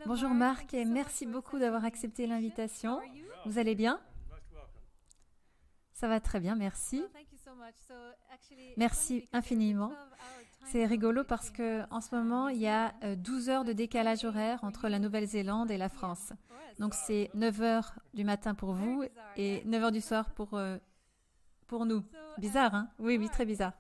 Bonjour Marc et merci beaucoup d'avoir accepté l'invitation. Vous allez bien? Ça va très bien, merci. Merci infiniment. C'est rigolo parce que en ce moment, il y a 12 heures de décalage horaire entre la Nouvelle-Zélande et la France. Donc c'est 9 heures du matin pour vous et 9 heures du soir pour nous. Bizarre, hein? Oui, oui, très bizarre.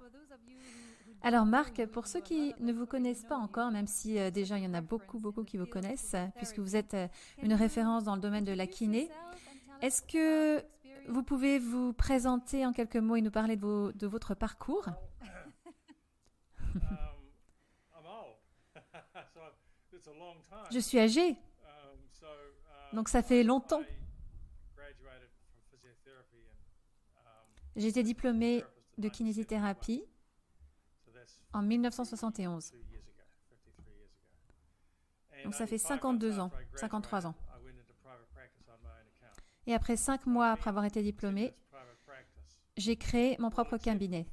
Alors Marc, pour ceux qui ne vous connaissent pas encore, même si déjà il y en a beaucoup, beaucoup qui vous connaissent, puisque vous êtes une référence dans le domaine de la kiné, est-ce que vous pouvez vous présenter en quelques mots et nous parler de votre parcours? Je suis âgé, donc ça fait longtemps. J'ai été diplômée de kinésithérapie en 1971. Donc ça fait 52 ans, 53 ans. Et après 5 mois après avoir été diplômée, j'ai créé mon propre cabinet.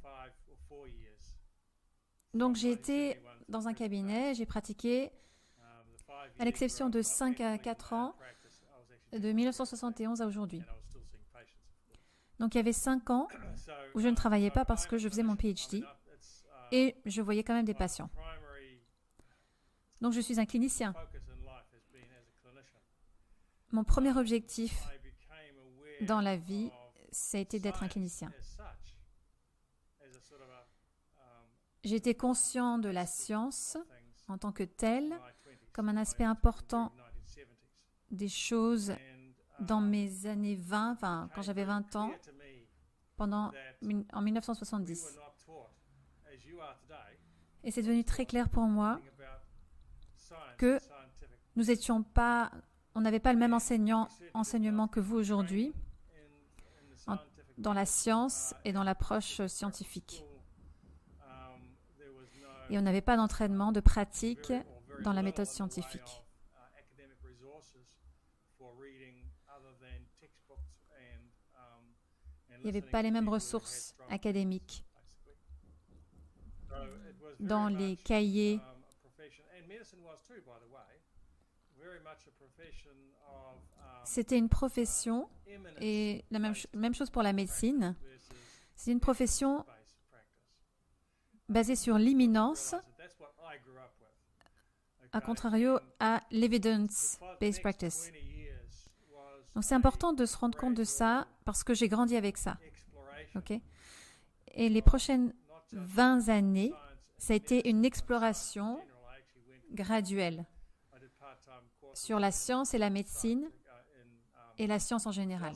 Donc j'ai été dans un cabinet, j'ai pratiqué, à l'exception de 5 à 4 ans, de 1971 à aujourd'hui. Donc il y avait 5 ans où je ne travaillais pas parce que je faisais mon PhD et je voyais quand même des patients. Donc je suis un clinicien. Mon premier objectif dans la vie, ça a été d'être un clinicien. J'ai été conscient de la science en tant que telle, comme un aspect important des choses dans mes années 20, enfin quand j'avais 20 ans, en 1970. Et c'est devenu très clair pour moi que on n'avait pas le même enseignement que vous aujourd'hui dans la science et dans l'approche scientifique. Et on n'avait pas d'entraînement, de pratique dans la méthode scientifique. Il n'y avait pas les mêmes ressources académiques dans les cahiers. C'était une profession, et la même chose pour la médecine. C'est une profession basée sur l'imminence, à contrario à l'evidence-based practice. Donc c'est important de se rendre compte de ça parce que j'ai grandi avec ça. Okay? Et les prochaines 20 années, ça a été une exploration graduelle sur la science et la médecine et la science en général.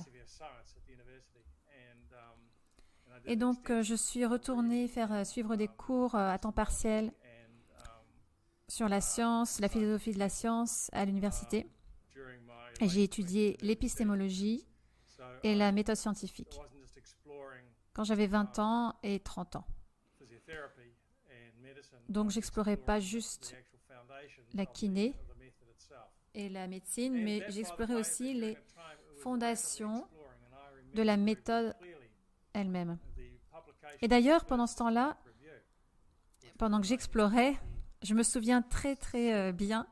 Et donc, je suis retournée suivre des cours à temps partiel sur la science, la philosophie de la science à l'université. Et j'ai étudié l'épistémologie et la méthode scientifique quand j'avais 20 ans et 30 ans. Donc, j'explorais pas juste la kiné et la médecine, mais j'explorais aussi les fondations de la méthode elle-même. Et d'ailleurs, pendant ce temps-là, pendant que j'explorais, je me souviens très très bien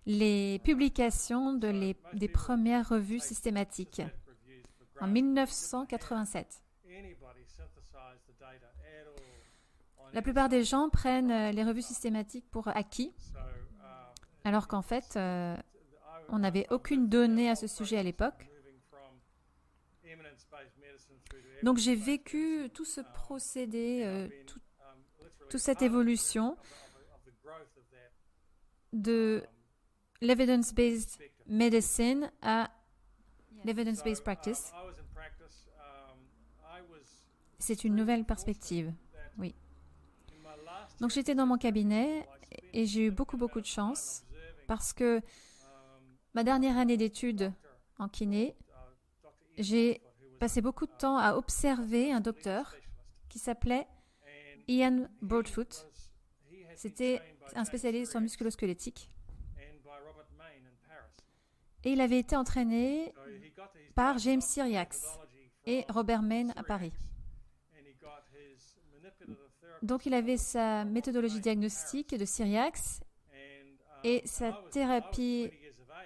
les publications des premières revues systématiques en 1987. La plupart des gens prennent les revues systématiques pour acquis, alors qu'en fait, on n'avait aucune donnée à ce sujet à l'époque. Donc j'ai vécu tout ce procédé, toute cette évolution de l'evidence-based medicine à l'evidence-based practice. C'est une nouvelle perspective, oui. Donc j'étais dans mon cabinet et j'ai eu beaucoup de chance parce que ma dernière année d'études en kiné, j'ai passé beaucoup de temps à observer un docteur qui s'appelait Ian Broadfoot. C'était un spécialiste en musculo-squelettique. Et il avait été entraîné par James Cyriax et Robert Main à Paris. Donc il avait sa méthodologie diagnostique de Cyriax et sa thérapie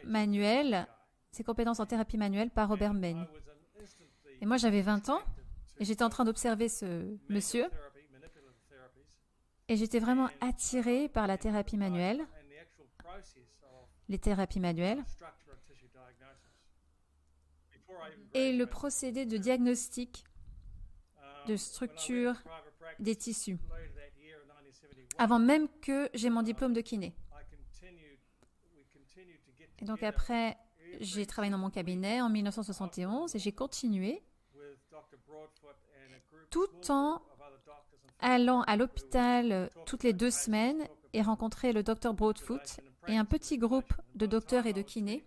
manuelle, ses compétences en thérapie manuelle par Robert Bain. Et moi, j'avais 20 ans et j'étais en train d'observer ce monsieur et j'étais vraiment attirée par la thérapie manuelle, les thérapies manuelles et le procédé de diagnostic de structure des tissus, avant même que j'ai mon diplôme de kiné. Et donc après, j'ai travaillé dans mon cabinet en 1971 et j'ai continué tout en allant à l'hôpital toutes les 2 semaines et rencontrer le docteur Broadfoot et un petit groupe de docteurs et de kinés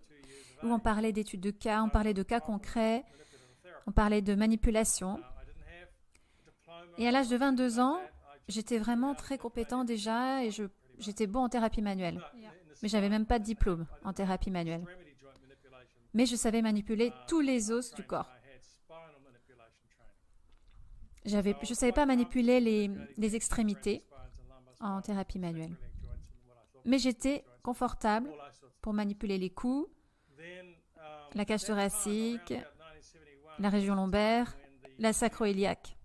où on parlait d'études de cas, on parlait de cas concrets, on parlait de manipulation. Et à l'âge de 22 ans, j'étais vraiment très compétent déjà et j'étais bon en thérapie manuelle. Mais je n'avais même pas de diplôme en thérapie manuelle. Mais je savais manipuler tous les os du corps. Je ne savais pas manipuler les extrémités en thérapie manuelle. Mais j'étais confortable pour manipuler les coups, la cage thoracique, la région lombaire, la sacro-iliaque.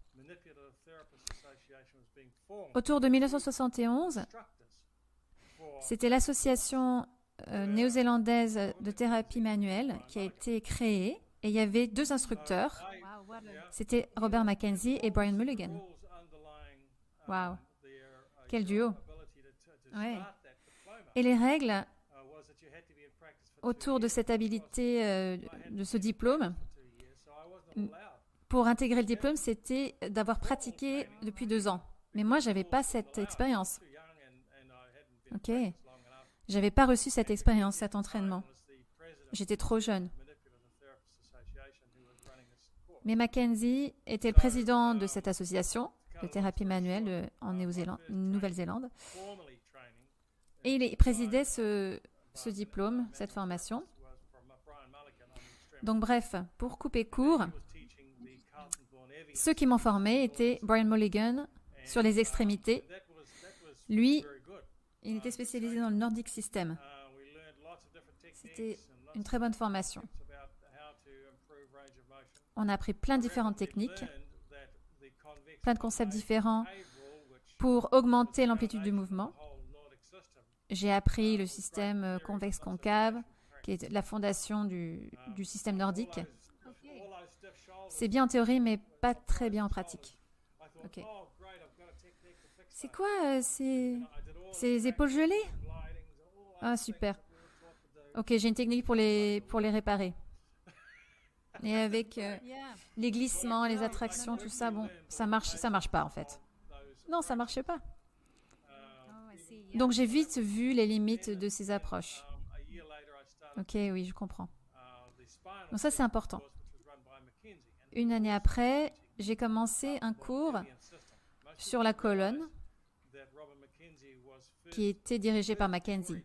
Autour de 1971, c'était l'association néo-zélandaise de thérapie manuelle qui a été créée et il y avait 2 instructeurs. C'était Robert Mackenzie et Brian Mulligan. Waouh, quel duo! Ouais. Et les règles autour de cette habilité, de ce diplôme, pour intégrer le diplôme, c'était d'avoir pratiqué depuis 2 ans. Mais moi, je n'avais pas cette expérience. Ok. Je n'avais pas reçu cette expérience, cet entraînement. J'étais trop jeune. Mais Mackenzie était le président de cette association de thérapie manuelle en Nouvelle-Zélande. Et il présidait ce diplôme, cette formation. Donc bref, pour couper court, ceux qui m'ont formé étaient Brian Mulligan sur les extrémités. Lui, il était spécialisé dans le Nordic System. C'était une très bonne formation. On a appris plein de différentes techniques, plein de concepts différents pour augmenter l'amplitude du mouvement. J'ai appris le système convexe-concave, qui est la fondation du système nordique. C'est bien en théorie, mais pas très bien en pratique. Ok. C'est quoi ces épaules gelées? Ah, super. Ok, j'ai une technique pour les réparer. Et avec les glissements, les attractions, tout ça, bon, ça marche pas en fait. Non, ça marche pas. Donc j'ai vite vu les limites de ces approches. Ok, oui, je comprends. Donc ça, c'est important. 1 année après, j'ai commencé un cours sur la colonne qui était dirigé par Mackenzie.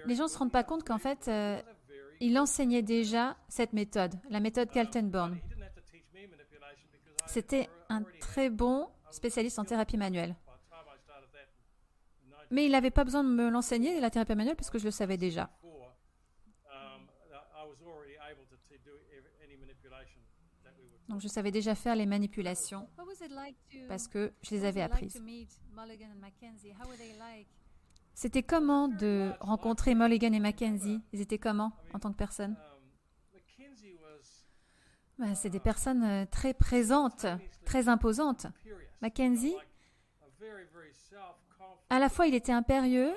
Les gens ne se rendent pas compte qu'en fait, il enseignait déjà cette méthode, la méthode Kaltenborn. C'était un très bon spécialiste en thérapie manuelle. Mais il n'avait pas besoin de me l'enseigner, la thérapie manuelle, parce que je le savais déjà. Donc, je savais déjà faire les manipulations parce que je les avais apprises. C'était comment de rencontrer Mulligan et Mackenzie? Ils étaient comment en tant que personnes? C'est des personnes très présentes, très imposantes. Mackenzie, à la fois, il était impérieux,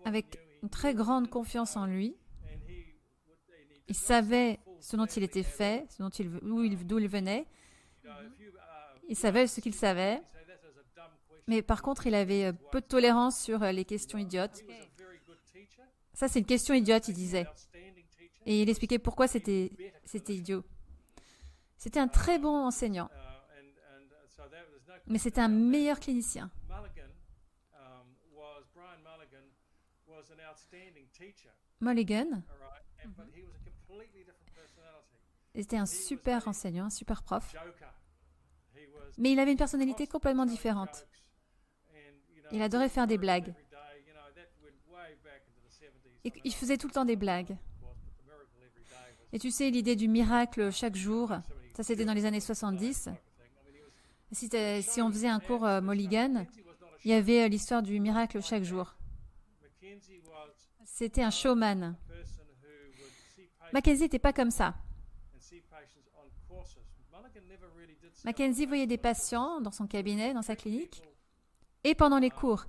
avec une très grande confiance en lui. Il savait ce dont il était fait, d'où il venait. Il savait ce qu'il savait. Mais par contre, il avait peu de tolérance sur les questions idiotes. Ça, c'est une question idiote, il disait. Et il expliquait pourquoi c'était idiot. C'était un très bon enseignant. Mais c'était un meilleur clinicien. Mulligan était un super enseignant, un super prof. Mais il avait une personnalité complètement différente. Il adorait faire des blagues. Et il faisait tout le temps des blagues. Et tu sais, l'idée du miracle chaque jour, ça c'était dans les années 70. Si on faisait un cours Mulligan, il y avait l'histoire du miracle chaque jour. C'était un showman. Mackenzie n'était pas comme ça. Mackenzie voyait des patients dans son cabinet, dans sa clinique, et pendant les cours.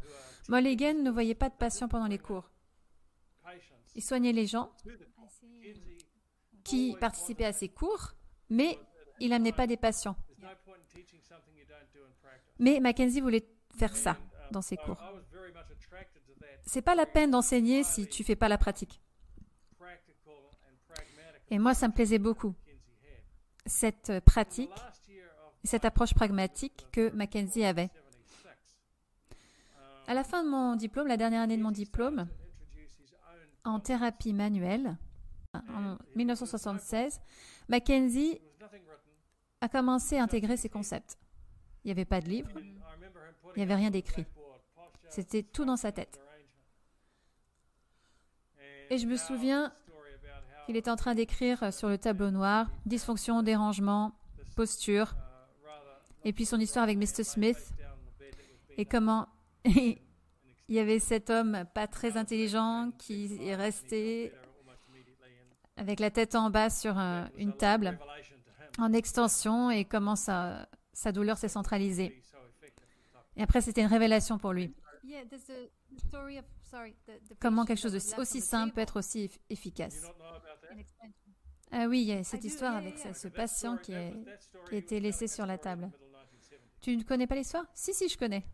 Mulligan ne voyait pas de patients pendant les cours. Il soignait les gens qui participaient à ses cours, mais il n'amenait pas des patients. Mais Mackenzie voulait faire ça dans ses cours. C'est pas la peine d'enseigner si tu fais pas la pratique. Et moi, ça me plaisait beaucoup. Cette pratique, cette approche pragmatique que Mackenzie avait. À la fin de mon diplôme, la dernière année de mon diplôme, en thérapie manuelle, en 1976, Mackenzie a commencé à intégrer ces concepts. Il n'y avait pas de livre, il n'y avait rien d'écrit. C'était tout dans sa tête. Et je me souviens qu'il était en train d'écrire sur le tableau noir dysfonction, dérangement, posture, et puis son histoire avec Mr. Smith, et comment il y avait cet homme pas très intelligent qui est resté avec la tête en bas sur une table, en extension, et comment sa douleur s'est centralisée. Et après, c'était une révélation pour lui. Comment quelque chose aussi simple peut être aussi efficace. Ah oui, il y a cette histoire avec ce patient qui a été laissé sur la table. Tu ne connais pas l'histoire? Si, je connais.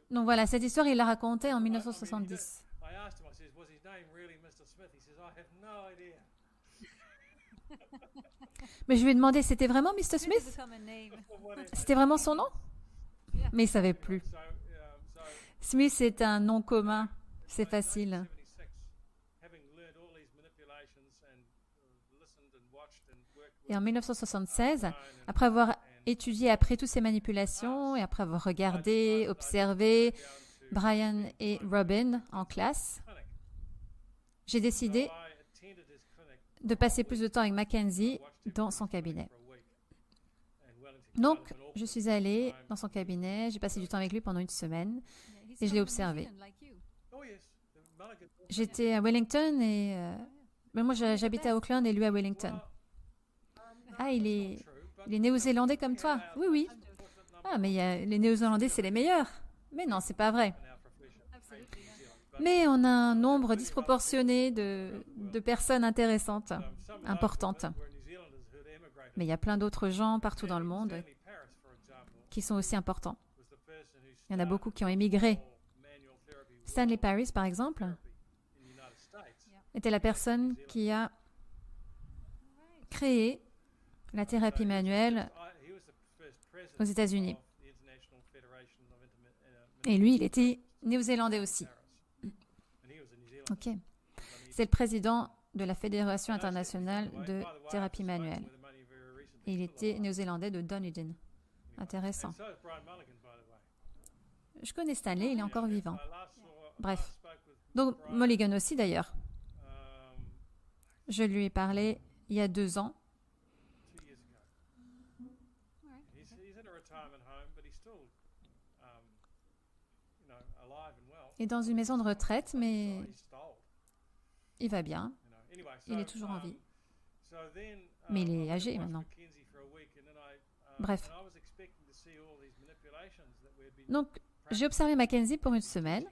Donc voilà, cette histoire, il l'a racontée en 1970. Mais je lui ai demandé, c'était vraiment Mr. Smith? C'était vraiment son nom? Mais il ne savait plus. Smith, c'est un nom commun. C'est facile. Et en 1976, après avoir étudié après toutes ces manipulations et après avoir regardé, observé Brian et Robin en classe, j'ai décidé de passer plus de temps avec Mackenzie dans son cabinet. Donc, je suis allée dans son cabinet, j'ai passé du temps avec lui pendant une semaine et je l'ai observé. J'étais à Wellington mais moi j'habitais à Auckland et lui à Wellington. Ah, il est néo-zélandais comme toi? Oui. Ah, mais les néo-zélandais, c'est les meilleurs. Mais non, c'est pas vrai. Mais on a un nombre disproportionné de personnes intéressantes, importantes. Mais il y a plein d'autres gens partout dans le monde qui sont aussi importants. Il y en a beaucoup qui ont émigré. Stanley Paris, par exemple, était la personne qui a créé la thérapie manuelle aux États-Unis. Et lui, il était néo-zélandais aussi. Ok. C'est le président de la Fédération internationale de thérapie manuelle. Et il était néo-zélandais de Dunedin. Intéressant. Je connais Stanley, il est encore vivant. Bref. Donc, Mulligan aussi, d'ailleurs. Je lui ai parlé il y a 2 ans. Il est dans une maison de retraite, mais il va bien. Il est toujours en vie. Mais il est âgé maintenant. Bref. Donc, j'ai observé Mackenzie pour une semaine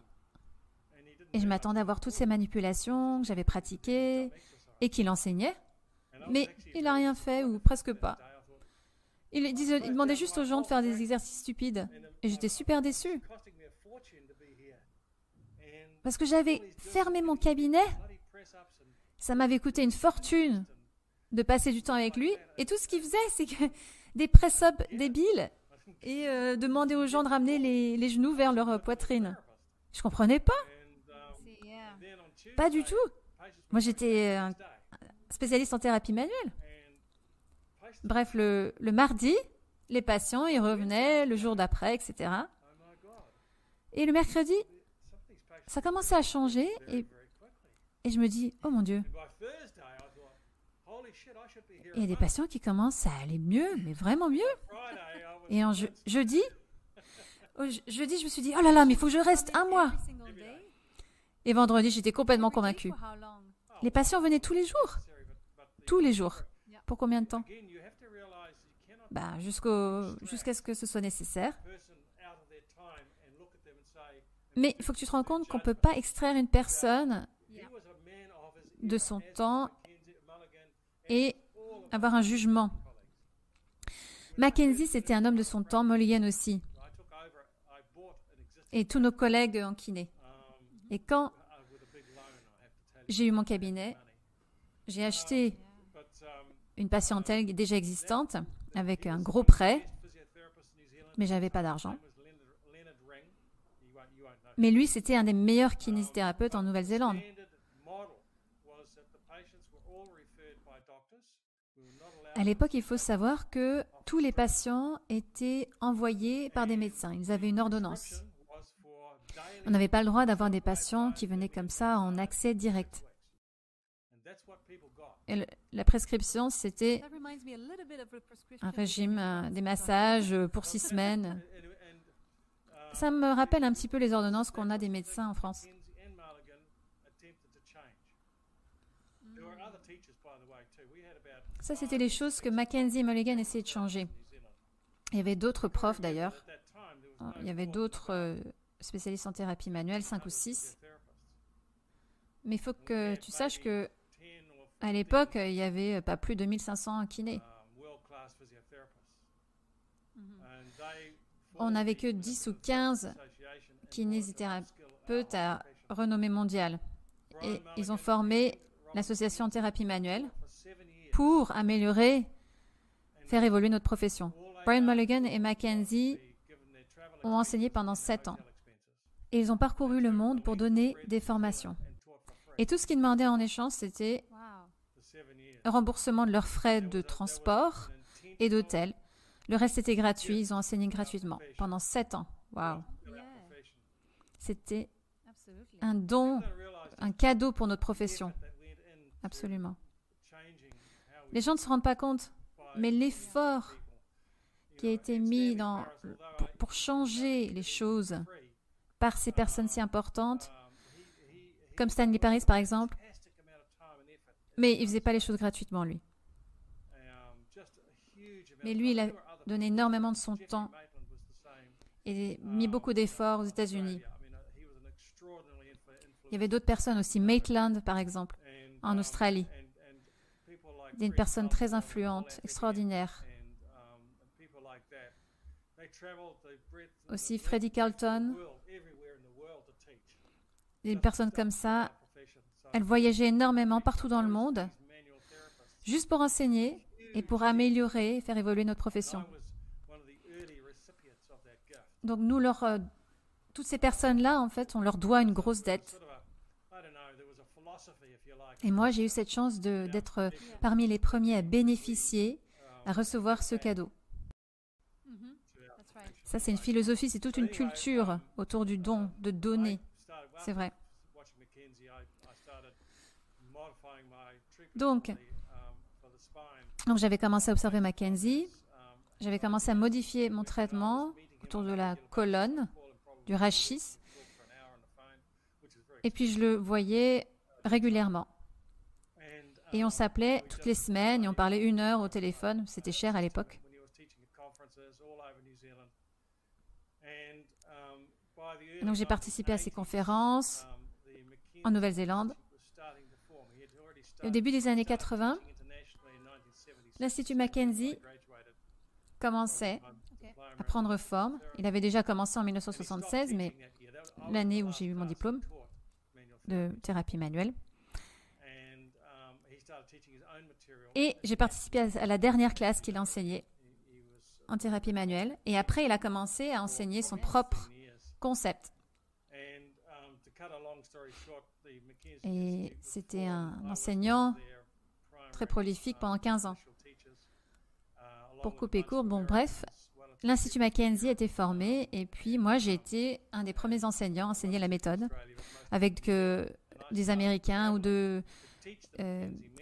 et je m'attendais à voir toutes ces manipulations que j'avais pratiquées et qu'il enseignait. Mais il n'a rien fait, ou presque pas. Il demandait juste aux gens de faire des exercices stupides. Et j'étais super déçue. Parce que j'avais fermé mon cabinet. Ça m'avait coûté une fortune de passer du temps avec lui. Et tout ce qu'il faisait, c'est que des press-ups débiles et demander aux gens de ramener les genoux vers leur poitrine. Je comprenais pas. Pas du tout. Moi, j'étais un spécialiste en thérapie manuelle. Bref, le mardi, les patients, ils revenaient le jour d'après, etc. Et le mercredi, ça commençait à changer et je me dis, oh mon Dieu, il y a des patients qui commencent à aller mieux, mais vraiment mieux. Et en jeudi, je me suis dit, oh là là, mais il faut que je reste un mois. Et vendredi, j'étais complètement convaincue. Les patients venaient tous les jours. Tous les jours. Pour combien de temps? Jusqu'à ce que ce soit nécessaire. Mais il faut que tu te rendes compte qu'on ne peut pas extraire une personne de son temps et avoir un jugement. Mackenzie, c'était un homme de son temps, Mulligan aussi. Et tous nos collègues en kiné. Et quand j'ai eu mon cabinet, j'ai acheté une patientèle déjà existante avec un gros prêt, mais j'avais pas d'argent. Mais lui, c'était un des meilleurs kinésithérapeutes en Nouvelle-Zélande. À l'époque, il faut savoir que tous les patients étaient envoyés par des médecins. Ils avaient une ordonnance. On n'avait pas le droit d'avoir des patients qui venaient comme ça en accès direct. Et la prescription, c'était un régime, des massages pour 6 semaines. Ça me rappelle un petit peu les ordonnances qu'on a des médecins en France. Ça, c'était les choses que Mackenzie et Mulligan essayaient de changer. Il y avait d'autres profs d'ailleurs. Il y avait d'autres spécialistes en thérapie manuelle, 5 ou 6. Mais il faut que tu saches que à l'époque, il n'y avait pas plus de 1500 kinés. On n'avait que 10 ou 15 kinésithérapeutes à renommée mondiale. Et ils ont formé l'association en thérapie manuelle pour améliorer, faire évoluer notre profession. Brian Mulligan et Mackenzie ont enseigné pendant 7 ans. Et ils ont parcouru le monde pour donner des formations. Et tout ce qu'ils demandaient en échange, c'était remboursement de leurs frais de transport et d'hôtel. Le reste était gratuit. Ils ont enseigné gratuitement pendant 7 ans. Wow. C'était un don, un cadeau pour notre profession. Absolument. Les gens ne se rendent pas compte, mais l'effort qui a été mis pour changer les choses par ces personnes si importantes, comme Stanley Paris par exemple, mais il ne faisait pas les choses gratuitement, lui. Mais lui, il a donné énormément de son temps et mis beaucoup d'efforts aux États-Unis. Il y avait d'autres personnes aussi, Maitland par exemple, en Australie. Une personne très influente, extraordinaire. Aussi Freddie Carlton. Des personnes comme ça, elles voyageaient énormément partout dans le monde, juste pour enseigner et pour améliorer et faire évoluer notre profession. Donc nous, toutes ces personnes-là, en fait, on leur doit une grosse dette. Et moi, j'ai eu cette chance d'être parmi les premiers à bénéficier, à recevoir ce cadeau. Ça, c'est une philosophie, c'est toute une culture autour du don, de donner. C'est vrai. Donc j'avais commencé à observer Mackenzie. J'avais commencé à modifier mon traitement autour de la colonne, du rachis. Et puis, je le voyais régulièrement. Et on s'appelait toutes les semaines et on parlait 1 heure au téléphone. C'était cher à l'époque. Donc, j'ai participé à ces conférences en Nouvelle-Zélande. Et au début des années 80, l'Institut Mackenzie commençait à prendre forme. Il avait déjà commencé en 1976, mais l'année où j'ai eu mon diplôme de thérapie manuelle. Et j'ai participé à la dernière classe qu'il enseignait en thérapie manuelle. Et après, il a commencé à enseigner son propre concept. Et c'était un enseignant très prolifique pendant 15 ans. pour couper court, bon bref, l'Institut Mackenzie a été formé et puis moi j'ai été un des premiers enseignants à enseigner la méthode avec des Américains ou deux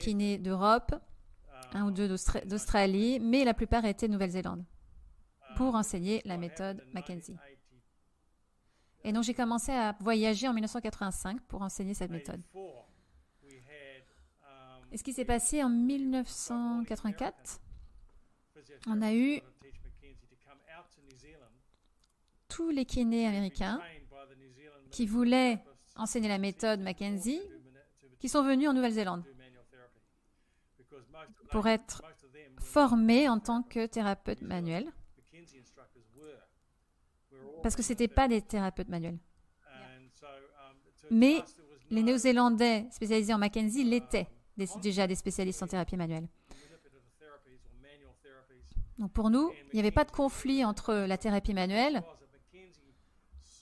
kinés d'Europe, un ou deux d'Australie, mais la plupart étaient de Nouvelle-Zélande pour enseigner la méthode Mackenzie. Et donc j'ai commencé à voyager en 1985 pour enseigner cette méthode. Et ce qui s'est passé en 1984, on a eu tous les kinés américains qui voulaient enseigner la méthode Mackenzie, qui sont venus en Nouvelle-Zélande pour être formés en tant que thérapeutes manuels, parce que ce n'étaient pas des thérapeutes manuels. Mais les Néo-Zélandais spécialisés en Mackenzie l'étaient déjà des spécialistes en thérapie manuelle. Donc pour nous, il n'y avait pas de conflit entre la thérapie manuelle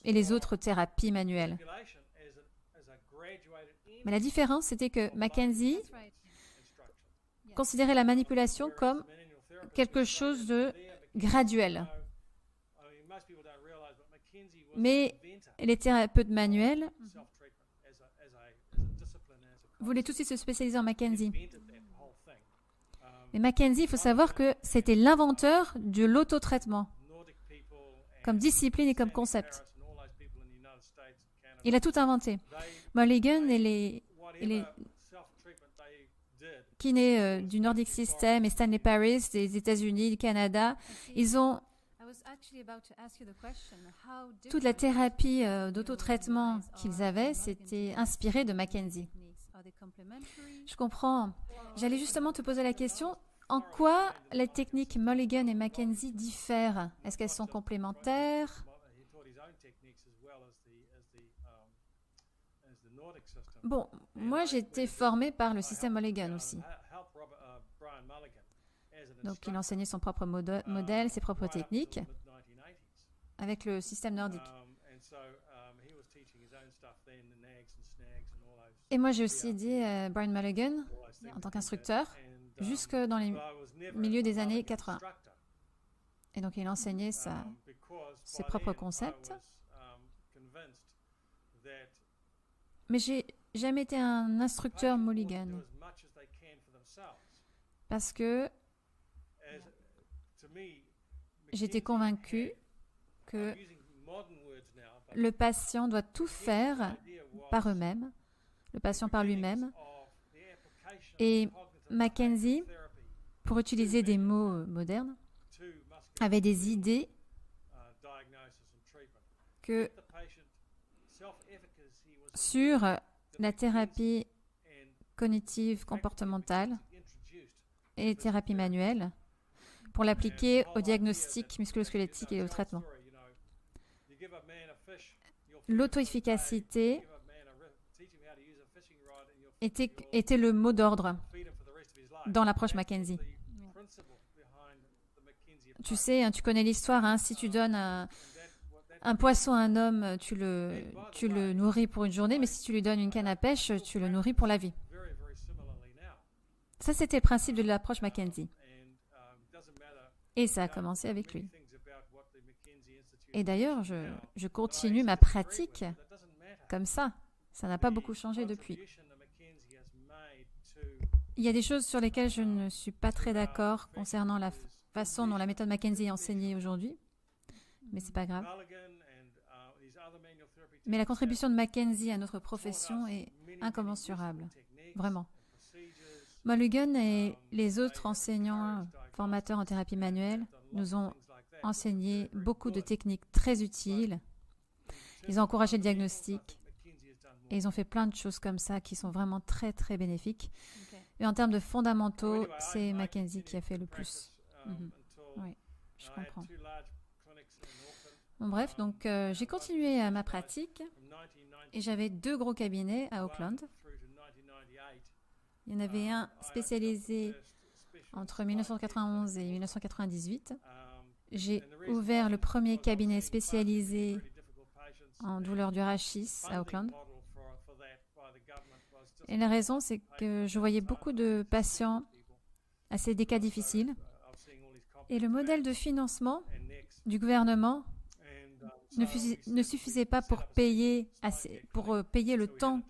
et les autres thérapies manuelles. Mais la différence, c'était que Mackenzie considérait la manipulation comme quelque chose de graduel. Mais les thérapeutes manuels voulaient tous se spécialiser en Mackenzie. Mais Mackenzie, il faut savoir que c'était l'inventeur de l'autotraitement, comme discipline et comme concept. Il a tout inventé. Mulligan et les kinés du Nordic System et Stanley Paris des États-Unis, du Canada, ils ont toute la thérapie d'autotraitement qu'ils avaient, c'était inspiré de Mackenzie. Je comprends. J'allais justement te poser la question, en quoi les techniques Mulligan et Mackenzie diffèrent? Est-ce qu'elles sont complémentaires? Bon, moi j'ai été formée par le système Mulligan aussi. Donc il enseignait son propre modèle, ses propres techniques avec le système nordique. Et moi j'ai aussi aidé Brian Mulligan en tant qu'instructeur jusque dans les milieux des années 80. Et donc il enseignait ses propres concepts. Mais j'ai jamais été un instructeur Mulligan parce que j'étais convaincue que le patient doit tout faire par eux-mêmes, le patient par lui-même. Et Mackenzie, pour utiliser des mots modernes, avait des idées sur la thérapie cognitive comportementale et thérapie manuelle pour l'appliquer au diagnostic musculo-squelettique et au traitement. L'auto-efficacité était le mot d'ordre dans l'approche Mackenzie. Tu sais, tu connais l'histoire, si tu donnes un poisson à un homme, tu le nourris pour une journée, mais si tu lui donnes une canne à pêche, tu le nourris pour la vie. Ça, c'était le principe de l'approche Mackenzie. Et ça a commencé avec lui. Et d'ailleurs, je continue ma pratique comme ça. Ça n'a pas beaucoup changé depuis. Il y a des choses sur lesquelles je ne suis pas très d'accord concernant la façon dont la méthode Mackenzie est enseignée aujourd'hui, mais c'est pas grave. Mais la contribution de Mackenzie à notre profession est incommensurable, vraiment. Mulligan et les autres enseignants, formateurs en thérapie manuelle, nous ont enseigné beaucoup de techniques très utiles. Ils ont encouragé le diagnostic et ils ont fait plein de choses comme ça qui sont vraiment très, très bénéfiques. Et en termes de fondamentaux, c'est Mackenzie qui a fait le plus. Oui, je comprends. Bon, bref, donc j'ai continué ma pratique et j'avais 2 gros cabinets à Auckland. Il y en avait un spécialisé entre 1991 et 1998. J'ai ouvert le premier cabinet spécialisé en douleur du rachis à Auckland. Et la raison, c'est que je voyais beaucoup de patients, des cas difficiles. Et le modèle de financement du gouvernement ne suffisait pas pour payer le temps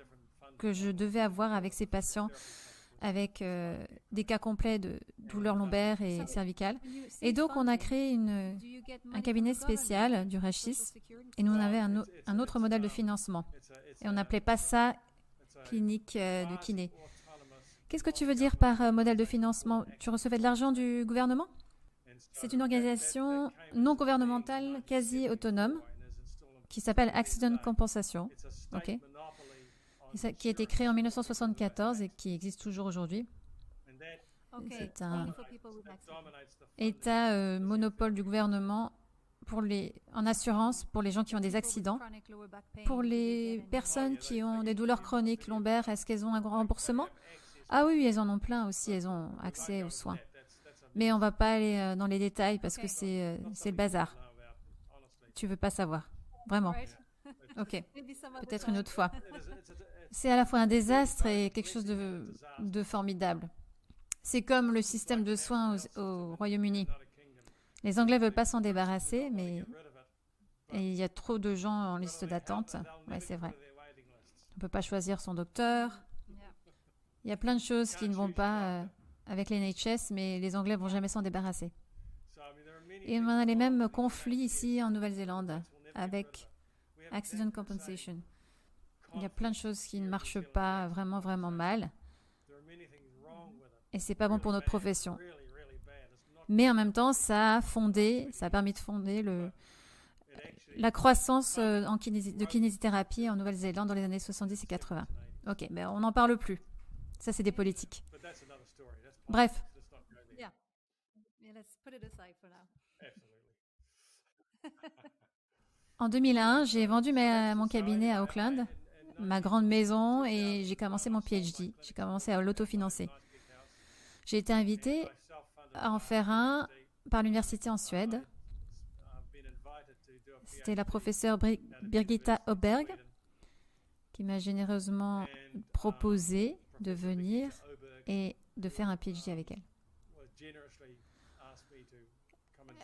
que je devais avoir avec ces patients avec des cas complets de douleurs lombaires et cervicales. Et donc, on a créé un cabinet spécial du rachis et nous, on avait un autre modèle de financement. Et on n'appelait pas ça clinique de kiné. Qu'est-ce que tu veux dire par modèle de financement? Tu recevais de l'argent du gouvernement? C'est une organisation non gouvernementale quasi autonome qui s'appelle Accident Compensation, ok, qui a été créée en 1974 et qui existe toujours aujourd'hui. C'est un État monopole du gouvernement en assurance pour les gens qui ont des accidents. Pour les personnes qui ont des douleurs chroniques lombaires, est-ce qu'elles ont un grand remboursement? Ah oui, elles en ont plein aussi, elles ont accès aux soins. Mais on ne va pas aller dans les détails parce que c'est le bazar. Tu veux pas savoir, vraiment. Ok, peut-être une autre fois. C'est à la fois un désastre et quelque chose de formidable. C'est comme le système de soins au Royaume-Uni. Les Anglais ne veulent pas s'en débarrasser, mais il y a trop de gens en liste d'attente. Oui, c'est vrai. On ne peut pas choisir son docteur. Il y a plein de choses qui ne vont pas avec les NHS, mais les Anglais ne vont jamais s'en débarrasser. Et on a les mêmes conflits ici en Nouvelle-Zélande avec Accident Compensation. Il y a plein de choses qui ne marchent pas vraiment, vraiment mal. Et c'est pas bon pour notre profession. Mais en même temps, ça a permis de fonder la croissance de kinésithérapie en Nouvelle-Zélande dans les années 70 et 80. Ok, mais on n'en parle plus. Ça, c'est des politiques. Bref. En 2001, j'ai vendu mon cabinet à Auckland, ma grande maison, et j'ai commencé mon PhD. J'ai commencé à l'autofinancer. J'ai été invitée à en faire un par l'université en Suède. C'était la professeure Birgitta Oberg qui m'a généreusement proposé de venir et de faire un PhD avec elle.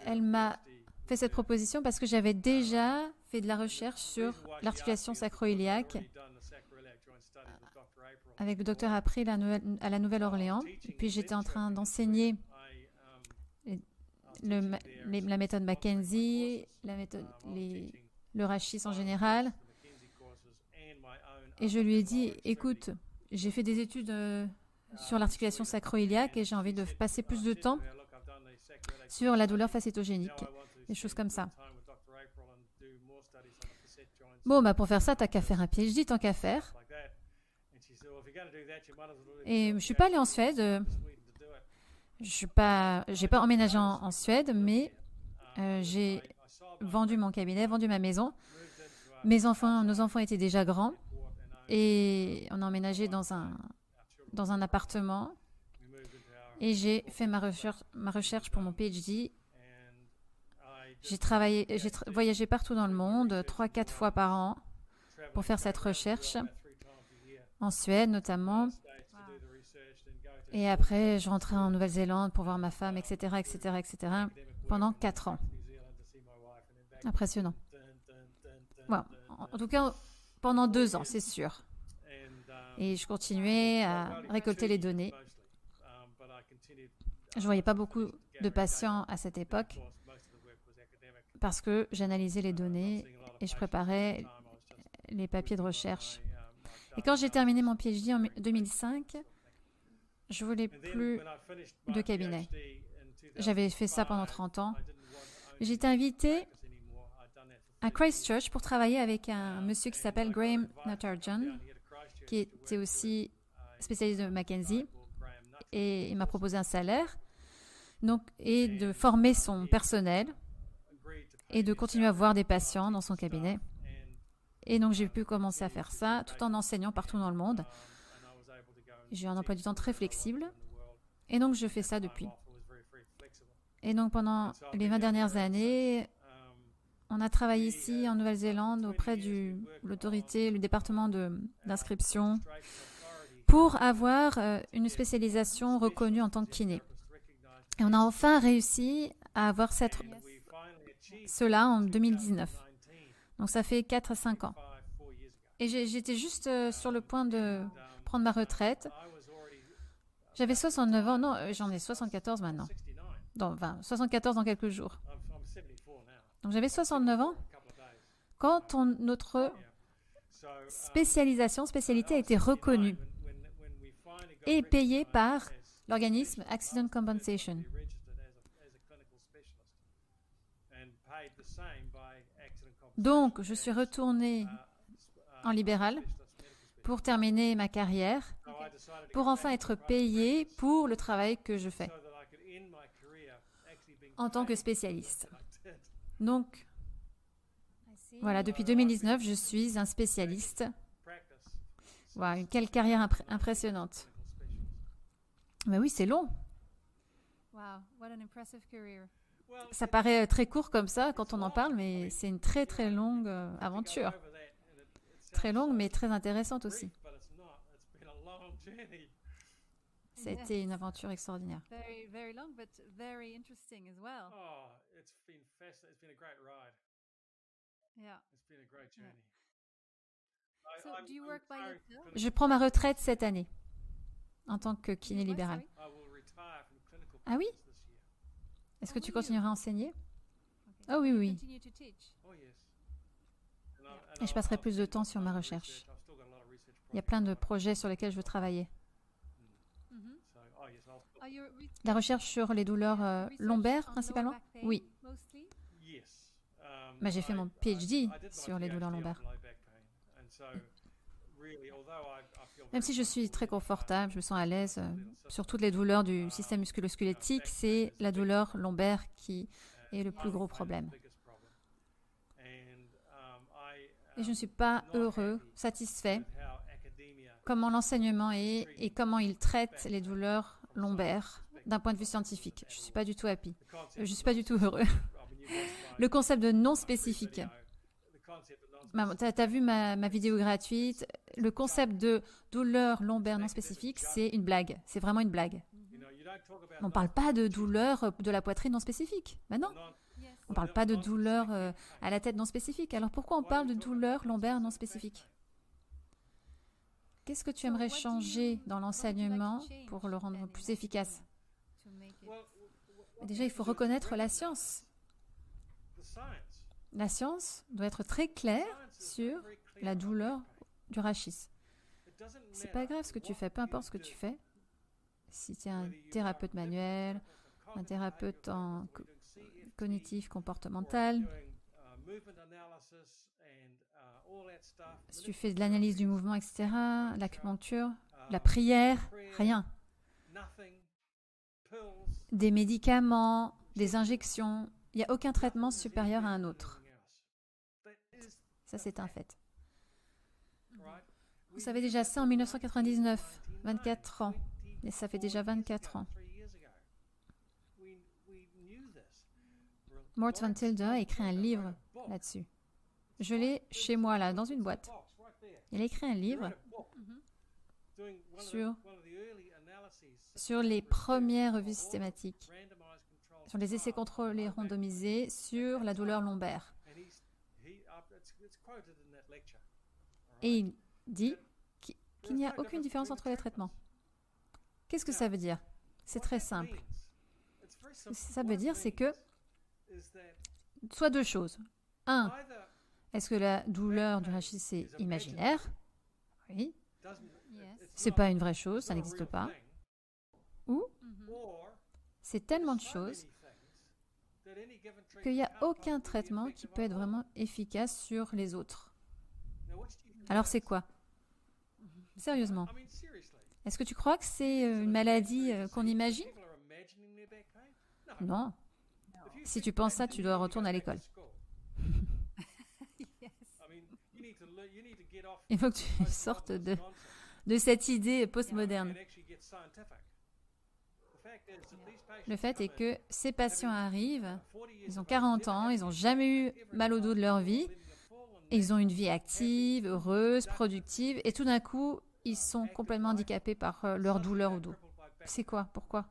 Elle m'a fait cette proposition parce que j'avais déjà fait de la recherche sur l'articulation sacro-iliaque avec le docteur April à la Nouvelle-Orléans. Puis j'étais en train d'enseigner la méthode Mackenzie, le rachis en général. Et je lui ai dit, écoute, j'ai fait des études sur l'articulation sacro-iliaque et j'ai envie de passer plus de temps sur la douleur facétogénique, des choses comme ça. Bon, pour faire ça, t'as qu'à faire un PhD, tant qu'à faire. Et je ne suis pas allée en Suède. J'ai pas emménagé en Suède, mais j'ai vendu mon cabinet, vendu ma maison. Nos enfants étaient déjà grands et on a emménagé dans un appartement. Et j'ai fait ma recherche pour mon PhD. J'ai voyagé partout dans le monde, 3-4 fois par an, pour faire cette recherche, en Suède notamment. Et après, je rentrais en Nouvelle-Zélande pour voir ma femme, etc., etc., etc., pendant 4 ans. Impressionnant. Bon, en tout cas, pendant 2 ans, c'est sûr. Et je continuais à récolter les données. Je ne voyais pas beaucoup de patients à cette époque parce que j'analysais les données et je préparais les papiers de recherche. Et quand j'ai terminé mon PhD en 2005, je ne voulais plus de cabinet. J'avais fait ça pendant 30 ans. J'ai été invitée à Christchurch pour travailler avec un monsieur qui s'appelle Graham Natarajan, qui était aussi spécialiste de Mackenzie. Et il m'a proposé un salaire et de former son personnel et de continuer à voir des patients dans son cabinet. Et donc, j'ai pu commencer à faire ça tout en enseignant partout dans le monde. J'ai un emploi du temps très flexible. Et donc, je fais ça depuis. Et donc, pendant les 20 dernières années, on a travaillé ici en Nouvelle-Zélande auprès de l'autorité, le département d'inscription, pour avoir une spécialisation reconnue en tant que kiné. Et on a enfin réussi à avoir cela en 2019. Donc ça fait 4 à 5 ans. Et j'étais juste sur le point de prendre ma retraite. J'avais 69 ans, non, j'en ai 74 maintenant. 74 dans quelques jours. Donc j'avais 69 ans quand notre spécialité a été reconnue et payée par l'organisme Accident Compensation. Donc, je suis retournée en libéral pour terminer ma carrière, pour enfin être payée pour le travail que je fais en tant que spécialiste. Donc, voilà, depuis 2019, je suis un spécialiste. Wow, quelle carrière impressionnante. Mais oui, c'est long. Wow, what an impressive career. Ça paraît très court comme ça quand on en parle, mais c'est une très très longue aventure. Très longue, mais très intéressante aussi. Ça a été une aventure extraordinaire. Very long, but very interesting as well. Oh, it's been a great ride. Yeah. It's been a great journey. So, do you work by yourself? Je prends ma retraite cette année en tant que kiné libéral. Ah oui? Est-ce que tu continueras à enseigner? Oh oui, oui. Et je passerai plus de temps sur ma recherche. Il y a plein de projets sur lesquels je veux travailler. La recherche sur les douleurs lombaires, principalement? Oui. Mais j'ai fait mon PhD sur les douleurs lombaires. Même si je suis très confortable, je me sens à l'aise sur toutes les douleurs du système musculo-squelettique, c'est la douleur lombaire qui est le plus gros problème. Et je ne suis pas heureux, satisfait, comment l'enseignement est et comment il traite les douleurs lombaires d'un point de vue scientifique. Je ne suis pas du tout happy. Je ne suis pas du tout heureux. Le concept de non spécifique. Tu as vu ma vidéo gratuite. Le concept de douleur lombaire non spécifique, c'est une blague. C'est vraiment une blague. On ne parle pas de douleur de la poitrine non spécifique. Ben non. On ne parle pas de douleur à la tête non spécifique. Alors pourquoi on parle de douleur lombaire non spécifique? Qu'est-ce que tu aimerais changer dans l'enseignement pour le rendre plus efficace? Déjà, il faut reconnaître la science. La science doit être très claire sur la douleur du rachis. C'est pas grave ce que tu fais, peu importe ce que tu fais. Si tu es un thérapeute manuel, un thérapeute en cognitif comportemental, si tu fais de l'analyse du mouvement, etc., l'acupuncture, la prière, rien. Des médicaments, des injections, il n'y a aucun traitement supérieur à un autre. Ça, c'est un fait. Vous savez déjà ça en 1999, 24 ans. Et ça fait déjà 24 ans. Mort Van Tilde a écrit un livre là-dessus. Je l'ai chez moi, là, dans une boîte. Il a écrit un livre sur les premières revues systématiques, sur les essais contrôlés randomisés sur la douleur lombaire. Et il dit qu'il n'y a aucune différence entre les traitements. Qu'est-ce que ça veut dire? C'est très simple. Ce que ça veut dire, c'est que soit deux choses. Un, est-ce que la douleur du rachis est imaginaire? Oui. C'est pas une vraie chose, ça n'existe pas. Ou c'est tellement de choses qu'il n'y a aucun traitement qui peut être vraiment efficace sur les autres. Alors c'est quoi? Sérieusement. Est-ce que tu crois que c'est une maladie qu'on imagine? Non. Si tu penses ça, tu dois retourner à l'école. Il faut que tu sortes de cette idée postmoderne. Le fait est que ces patients arrivent, ils ont 40 ans, ils n'ont jamais eu mal au dos de leur vie, et ils ont une vie active, heureuse, productive, et tout d'un coup, ils sont complètement handicapés par leur douleur au dos. C'est quoi? Pourquoi?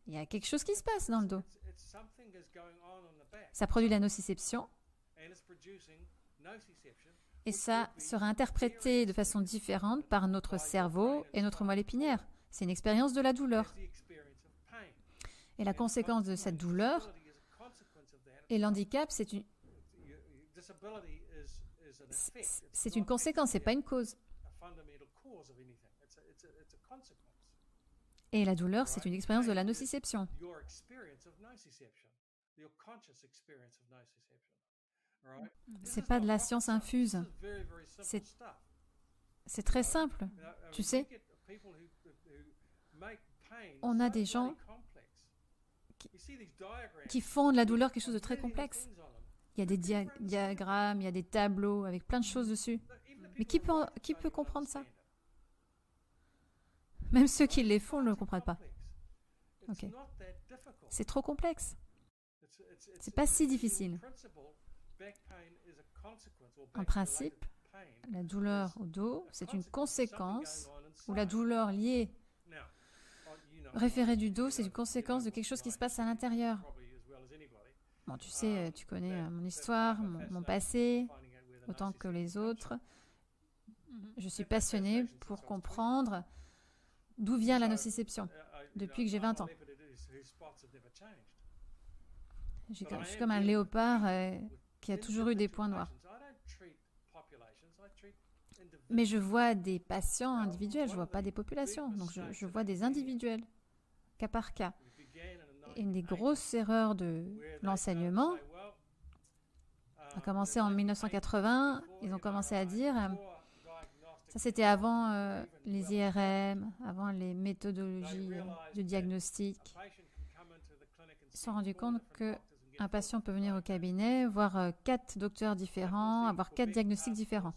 Il y a quelque chose qui se passe dans le dos. Ça produit la nociception et ça sera interprété de façon différente par notre cerveau et notre moelle épinière. C'est une expérience de la douleur. Et la conséquence de cette douleur et l'handicap, c'est une conséquence, c'est pas une cause. Et la douleur, c'est une expérience de la nociception. C'est pas de la science infuse. C'est très simple. Tu sais, on a des gens qui font de la douleur quelque chose de très complexe. Il y a des diagrammes, il y a des tableaux avec plein de choses dessus. Mais qui peut comprendre ça? Même ceux qui les font ne le comprennent pas. Ok. C'est trop complexe. C'est pas si difficile. En principe, la douleur au dos, c'est une conséquence, ou la douleur liée, référée du dos, c'est une conséquence de quelque chose qui se passe à l'intérieur. Bon, tu sais, tu connais mon histoire, mon passé, autant que les autres. Je suis passionnée pour comprendre d'où vient la nociception depuis que j'ai 20 ans. Je suis comme un léopard qui a toujours eu des points noirs. Mais je vois des patients individuels, je ne vois pas des populations. Donc je vois des individuels, cas par cas. Et une des grosses erreurs de l'enseignement a commencé en 1980. Ils ont commencé à dire, ça c'était avant les IRM, avant les méthodologies de diagnostic. Ils se sont rendus compte qu'un patient peut venir au cabinet, voir 4 docteurs différents, avoir 4 diagnostics différents.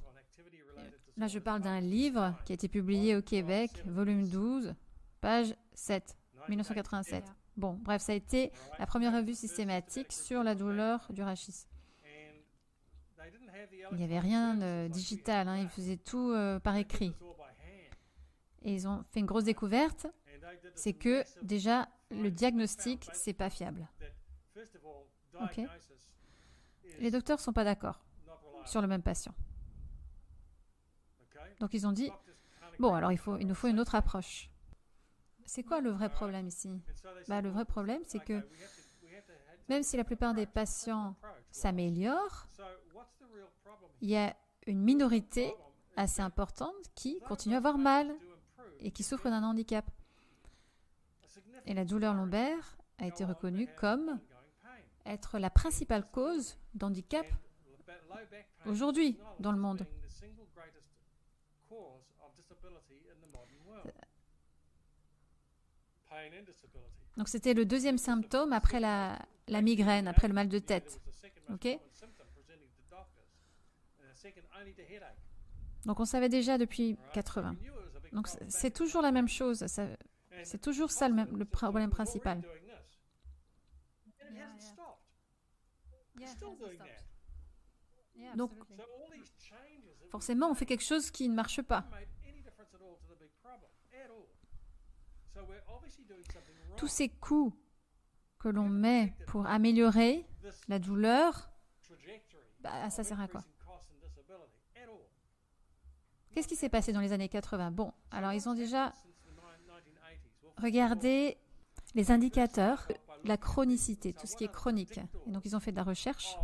Là, je parle d'un livre qui a été publié au Québec, volume 12, page 7, 1987. Bon, bref, ça a été la première revue systématique sur la douleur du rachis. Il n'y avait rien de digital, ils faisaient tout par écrit. Et ils ont fait une grosse découverte, c'est que déjà, le diagnostic, c'est pas fiable. Okay. Les docteurs ne sont pas d'accord sur le même patient. Donc ils ont dit, bon, alors il nous faut une autre approche. C'est quoi le vrai problème ici? Le vrai problème, c'est que même si la plupart des patients s'améliorent, il y a une minorité assez importante qui continue à avoir mal et qui souffre d'un handicap. Et la douleur lombaire a été reconnue comme être la principale cause d'handicap aujourd'hui dans le monde. Donc c'était le deuxième symptôme après la migraine, après le mal de tête. Okay? Donc on savait déjà depuis 80. Donc c'est toujours la même chose. C'est toujours ça le problème principal. Donc forcément on fait quelque chose qui ne marche pas. Tous ces coups que l'on met pour améliorer la douleur, ça sert à quoi? Qu'est-ce qui s'est passé dans les années 80? Bon, alors ils ont déjà regardé les indicateurs, la chronicité, tout ce qui est chronique. Et donc ils ont fait de la recherche.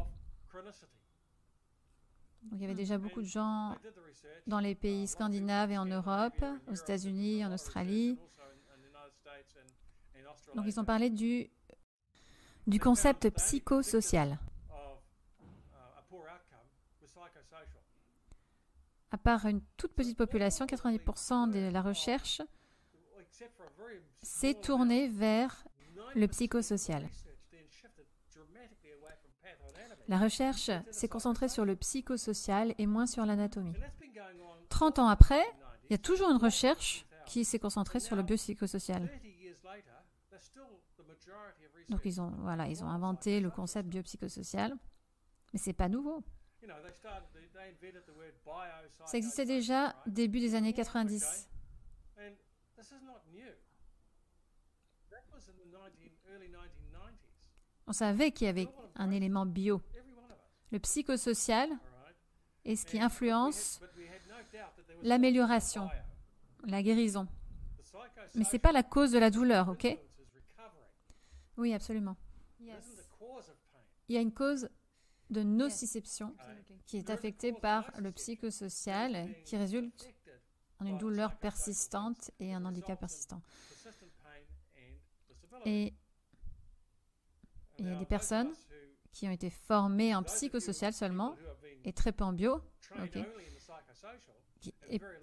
Donc il y avait déjà beaucoup de gens dans les pays scandinaves et en Europe, aux États-Unis, en Australie. Donc ils ont parlé du concept psychosocial. À part une toute petite population, 90% de la recherche s'est tournée vers le psychosocial. La recherche s'est concentrée sur le psychosocial et moins sur l'anatomie. 30 ans après, il y a toujours une recherche qui s'est concentrée sur le biopsychosocial. Donc ils ont inventé le concept biopsychosocial, mais c'est pas nouveau. Ça existait déjà début des années 90. On savait qu'il y avait un élément bio. Le psychosocial est ce qui influence l'amélioration, la guérison. Mais ce n'est pas la cause de la douleur, ok? Oui, absolument. Il y a une cause de nociception qui est affectée par le psychosocial qui résulte en une douleur persistante et un handicap persistant. Et il y a des personnes qui ont été formées en psychosocial seulement et très peu en bio, okay,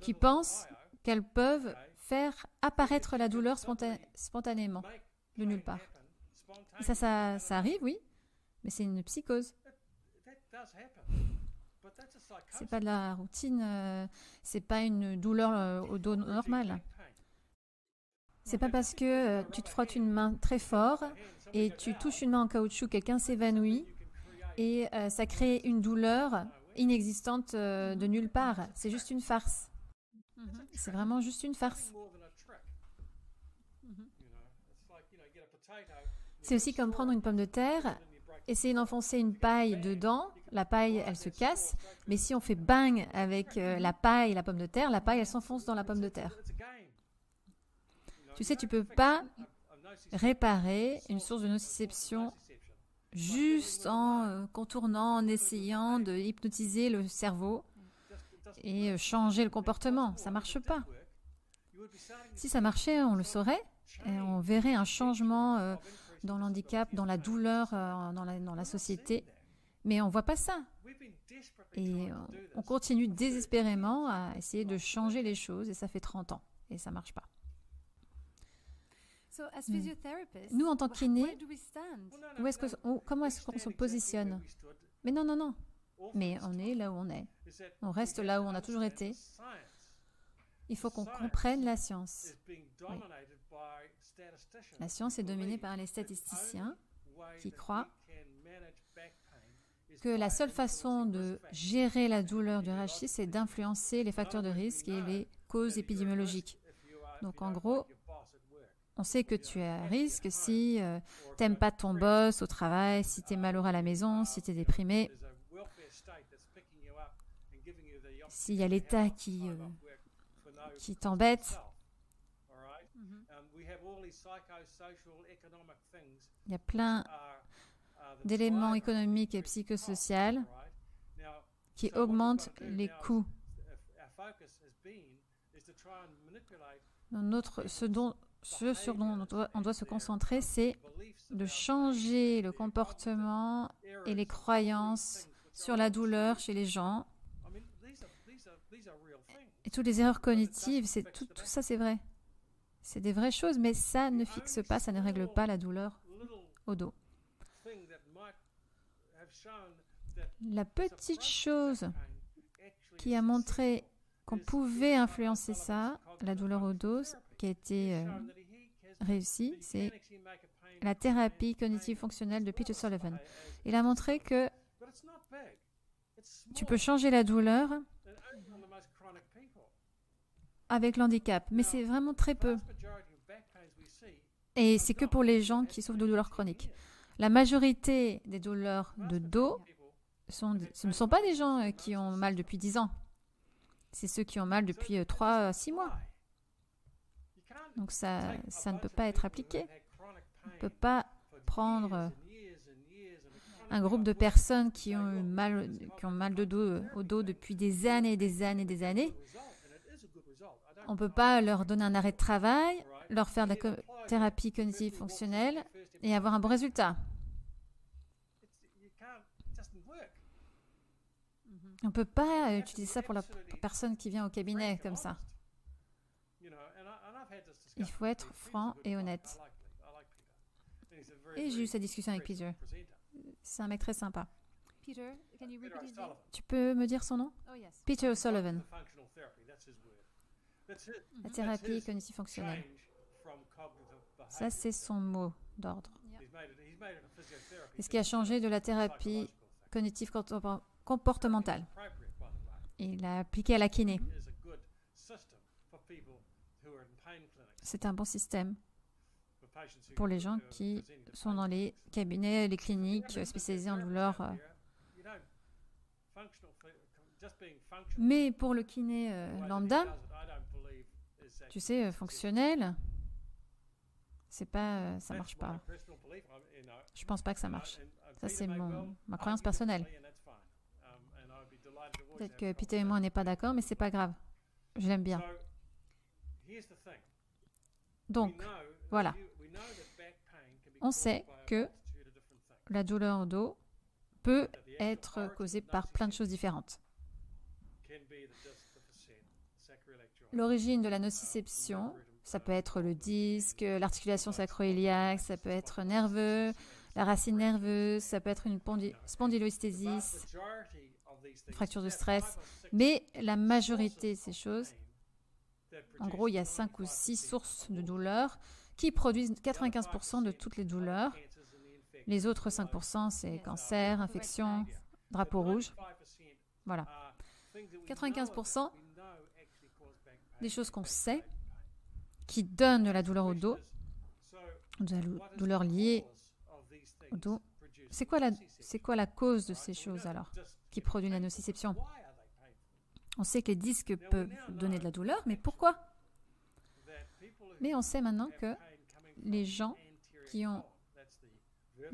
qui pensent qu'elles peuvent faire apparaître la douleur spontanément, de nulle part. Et ça arrive, oui, mais c'est une psychose. C'est pas de la routine, c'est pas une douleur au dos normal. C'est pas parce que tu te frottes une main très fort et tu touches une main en caoutchouc, quelqu'un s'évanouit et ça crée une douleur inexistante de nulle part. C'est juste une farce. C'est vraiment juste une farce. C'est aussi comme prendre une pomme de terre, essayer d'enfoncer une paille dedans, la paille elle se casse, mais si on fait bang avec la paille et la pomme de terre, la paille elle s'enfonce dans la pomme de terre. Tu sais, tu ne peux pas réparer une source de nociception juste en contournant, en essayant de hypnotiser le cerveau et changer le comportement. Ça ne marche pas. Si ça marchait, on le saurait et on verrait un changement dans l'handicap, dans la douleur, dans la société. Mais on ne voit pas ça. Et on continue désespérément à essayer de changer les choses et ça fait 30 ans et ça ne marche pas. Nous, en tant que kinés, comment est-ce qu'on se positionne? Mais non. Mais on est là où on est. On reste là où on a toujours été. Il faut qu'on comprenne la science. Oui. La science est dominée par les statisticiens qui croient que la seule façon de gérer la douleur du rachis, c'est d'influencer les facteurs de risque et les causes épidémiologiques. Donc, en gros, on sait que tu es à risque si tu n'aimes pas ton boss au travail, si tu es malheureux à la maison, si tu es déprimé, s'il y a l'État qui t'embête. Il y a plein d'éléments économiques et psychosociaux qui augmentent les coûts. Ce sur dont on doit se concentrer, c'est de changer le comportement et les croyances sur la douleur chez les gens. Et toutes les erreurs cognitives, tout ça, c'est vrai. C'est des vraies choses, mais ça ne fixe pas, ça ne règle pas la douleur au dos. La petite chose qui a montré qu'on pouvait influencer ça, la douleur au dos, qui a été réussie, c'est la thérapie cognitive fonctionnelle de Peter Sullivan. Il a montré que tu peux changer la douleur avec l'handicap, mais c'est vraiment très peu. Et c'est que pour les gens qui souffrent de douleurs chroniques. La majorité des douleurs de dos, ce ne sont pas des gens qui ont mal depuis 10 ans. C'est ceux qui ont mal depuis 3 à 6 mois. Donc ça ne peut pas être appliqué. On ne peut pas prendre un groupe de personnes qui ont mal de dos au dos depuis des années et des années et des années. On ne peut pas leur donner un arrêt de travail, leur faire de la thérapie cognitive fonctionnelle et avoir un bon résultat. On ne peut pas utiliser ça pour la personne qui vient au cabinet comme ça. Il faut être franc et honnête. Et j'ai eu cette discussion avec Peter. C'est un mec très sympa. Tu peux me dire son nom? Peter O'Sullivan. La thérapie cognitive fonctionnelle. Ça, c'est son mot d'ordre. C'est ce qui a changé de la thérapie cognitive comportementale. Il l'a appliqué à la kiné. C'est un bon système pour les gens qui sont dans les cabinets, les cliniques spécialisées en douleur. Mais pour le kiné lambda, tu sais, fonctionnel, c'est pas, ça marche pas. Je pense pas que ça marche. Ça, c'est ma croyance personnelle. Peut-être que Peter et moi, on n'est pas d'accord, mais c'est pas grave. Je l'aime bien. Donc, voilà. On sait que la douleur au dos peut être causée par plein de choses différentes. L'origine de la nociception, ça peut être le disque, l'articulation sacro-iliaque, ça peut être nerveux, la racine nerveuse, ça peut être une spondylosthésis, fracture de stress. Mais la majorité de ces choses, en gros, il y a 5 ou 6 sources de douleur qui produisent 95% de toutes les douleurs. Les autres 5%, c'est cancer, infection, drapeau rouge. Voilà. 95% des choses qu'on sait qui donnent de la douleur au dos, de la douleur liée au dos. C'est quoi la cause de ces choses alors qui produit la nociception? On sait que les disques peuvent donner de la douleur, mais pourquoi? Mais on sait maintenant que les gens qui ont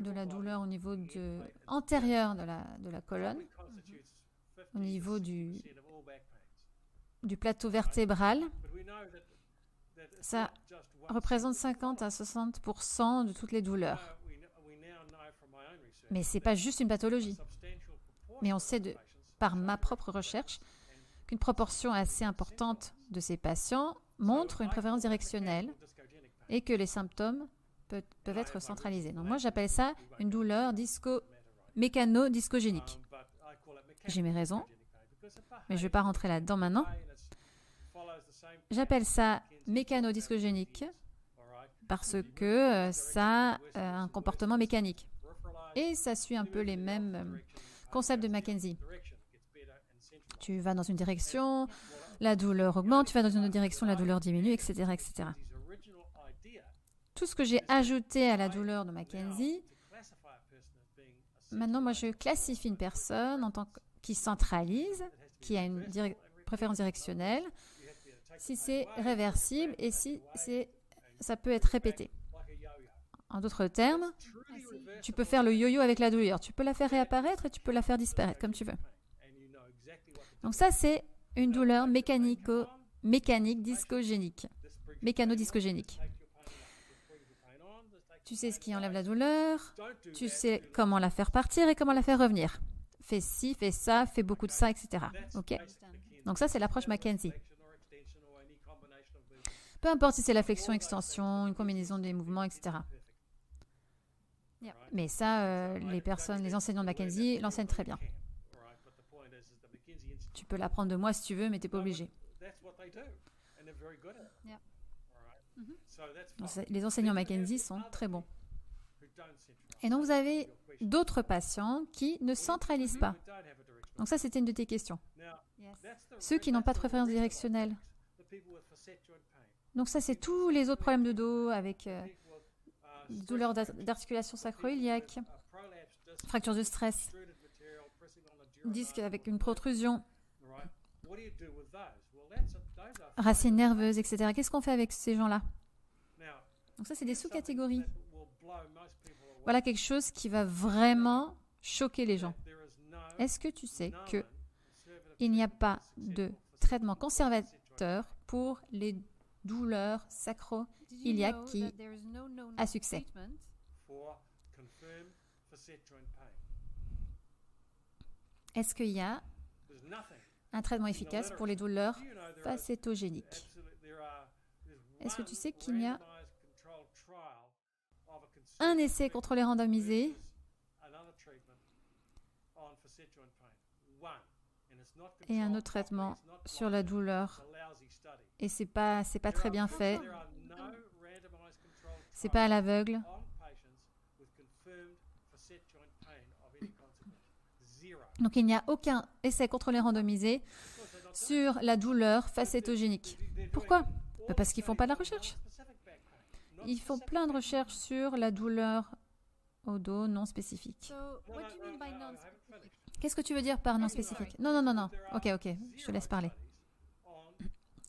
de la douleur au niveau antérieur de la colonne, au niveau du plateau vertébral, ça représente 50 à 60% de toutes les douleurs. Mais ce n'est pas juste une pathologie. Mais on sait par ma propre recherche qu'une proportion assez importante de ces patients montre une préférence directionnelle et que les symptômes peuvent être centralisés. Donc moi, j'appelle ça une douleur mécano-discogénique. J'ai mes raisons, mais je ne vais pas rentrer là-dedans maintenant. J'appelle ça mécano-discogénique parce que ça a un comportement mécanique. Et ça suit un peu les mêmes concepts de McKenzie. Tu vas dans une direction, la douleur augmente, tu vas dans une autre direction, la douleur diminue, etc., etc. Tout ce que j'ai ajouté à la douleur de McKenzie, maintenant, moi, je classifie une personne qui centralise, qui a une préférence directionnelle, si c'est réversible et si ça peut être répété. En d'autres termes, tu peux faire le yo-yo avec la douleur. Tu peux la faire réapparaître et tu peux la faire disparaître, comme tu veux. Donc ça, c'est une douleur mécanique discogénique, mécano-discogénique. Tu sais ce qui enlève la douleur, tu sais comment la faire partir et comment la faire revenir. Fais ci, fais ça, fais beaucoup de ça, etc. Ok? Donc ça, c'est l'approche McKenzie. Peu importe si c'est la flexion, extension, une combinaison des mouvements, etc. Mais ça, les enseignants de McKenzie l'enseignent très bien. Tu peux l'apprendre de moi si tu veux, mais tu n'es pas obligé. Donc, les enseignants McKenzie sont très bons. Et donc, vous avez d'autres patients qui ne centralisent pas. Donc ça, c'était une de tes questions. Ceux qui n'ont pas de préférence directionnelle. Donc ça, c'est tous les autres problèmes de dos avec douleur d'articulation sacro-iliaque, fracture de stress, disque avec une protrusion, racines nerveuses, etc. Qu'est-ce qu'on fait avec ces gens-là? Donc ça, c'est des sous-catégories. Voilà quelque chose qui va vraiment choquer les gens. Est-ce que tu sais qu'il n'y a pas de traitement conservateur pour les douleurs sacro-iliaques qui a succès? Est-ce qu'il y a un traitement efficace pour les douleurs facétogéniques? Est-ce que tu sais qu'il y a un essai contrôlé randomisé et un autre traitement sur la douleur? Et c'est pas très bien fait. C'est pas à l'aveugle. Donc il n'y a aucun essai contrôlé randomisé sur la douleur facétogénique. Pourquoi? Parce qu'ils font pas de la recherche. ils font plein de recherches sur la douleur au dos non spécifique. Qu'est-ce que tu veux dire par non spécifique? Non, non, non, non. Ok, je te laisse parler.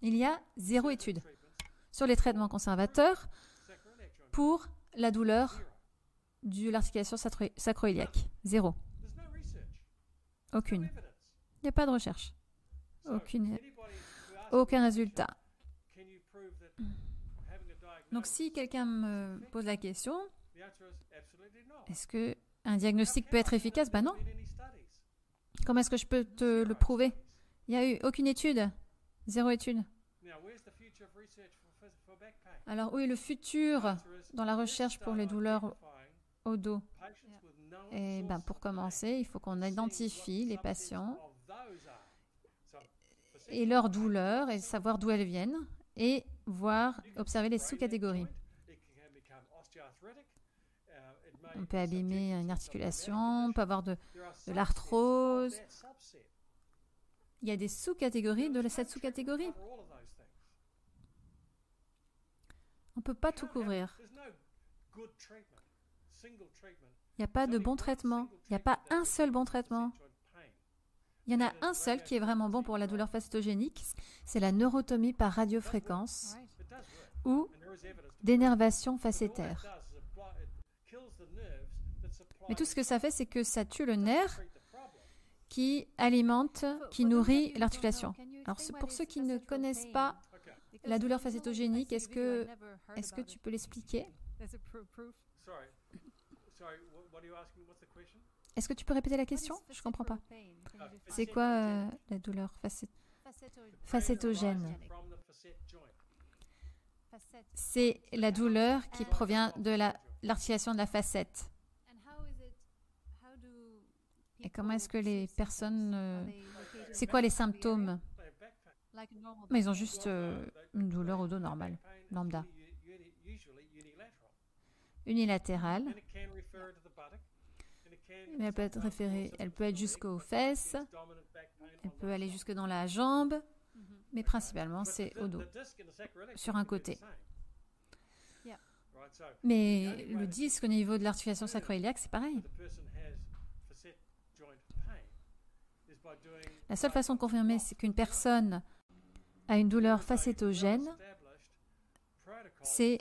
Il y a 0 étude sur les traitements conservateurs pour la douleur de l'articulation sacro-iliaque. 0. Aucune. Il n'y a pas de recherche. Aucun résultat. Donc si quelqu'un me pose la question, est-ce qu'un diagnostic peut être efficace? Ben non. Comment est-ce que je peux te le prouver? Il n'y a eu aucune étude. 0 étude. Alors où est le futur dans la recherche pour les douleurs au dos? Et ben, pour commencer, il faut qu'on identifie les patients et leurs douleurs et savoir d'où elles viennent et observer les sous-catégories. On peut abîmer une articulation, on peut avoir de l'arthrose. Il y a des sous-catégories de cette sous-catégorie. On ne peut pas tout couvrir. Il n'y a pas de bon traitement. Il n'y a pas un seul bon traitement. Il y en a un seul qui est vraiment bon pour la douleur facétogénique, c'est la neurotomie par radiofréquence ou d'énervation facétaire. Mais tout ce que ça fait, c'est que ça tue le nerf qui alimente, qui nourrit l'articulation. Alors pour ceux qui ne connaissent pas la douleur facétogénique, est-ce que tu peux l'expliquer? Est-ce que tu peux répéter la question? Je ne comprends pas. C'est quoi la douleur facétogène? C'est la douleur qui provient de l'articulation de la facette. Et comment est-ce que les personnes... c'est quoi les symptômes? Mais ils ont juste une douleur au dos normale, lambda. Unilatérale. Mais elle peut être jusqu'aux fesses, elle peut aller jusque dans la jambe, mais principalement c'est au dos, sur un côté. Mais le disque au niveau de l'articulation sacro-iliaque, c'est pareil. La seule façon de confirmer c'est qu'une personne a une douleur facétogène, c'est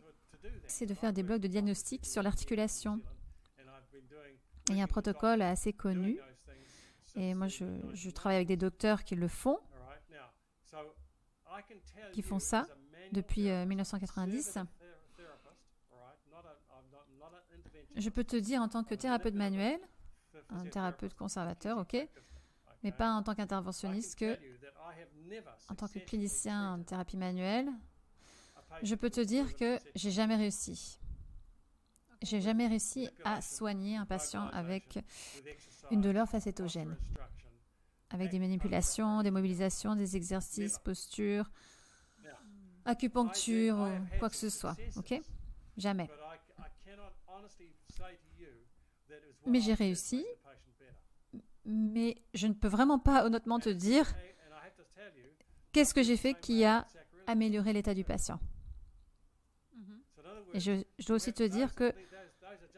de faire des blocs de diagnostic sur l'articulation. Il y a un protocole assez connu et moi je travaille avec des docteurs qui le font, qui font ça depuis 1990. Je peux te dire en tant que thérapeute manuel, un thérapeute conservateur, ok, mais pas en tant qu'interventionniste, que en tant que clinicien en thérapie manuelle, je peux te dire que j'ai jamais réussi. J'ai jamais réussi à soigner un patient avec une douleur facétogène, avec des manipulations, des mobilisations, des exercices, postures, acupuncture ou quoi que ce soit. Ok? Jamais. Mais j'ai réussi. Mais je ne peux vraiment pas honnêtement te dire qu'est-ce que j'ai fait qui a amélioré l'état du patient. Et je dois aussi te dire que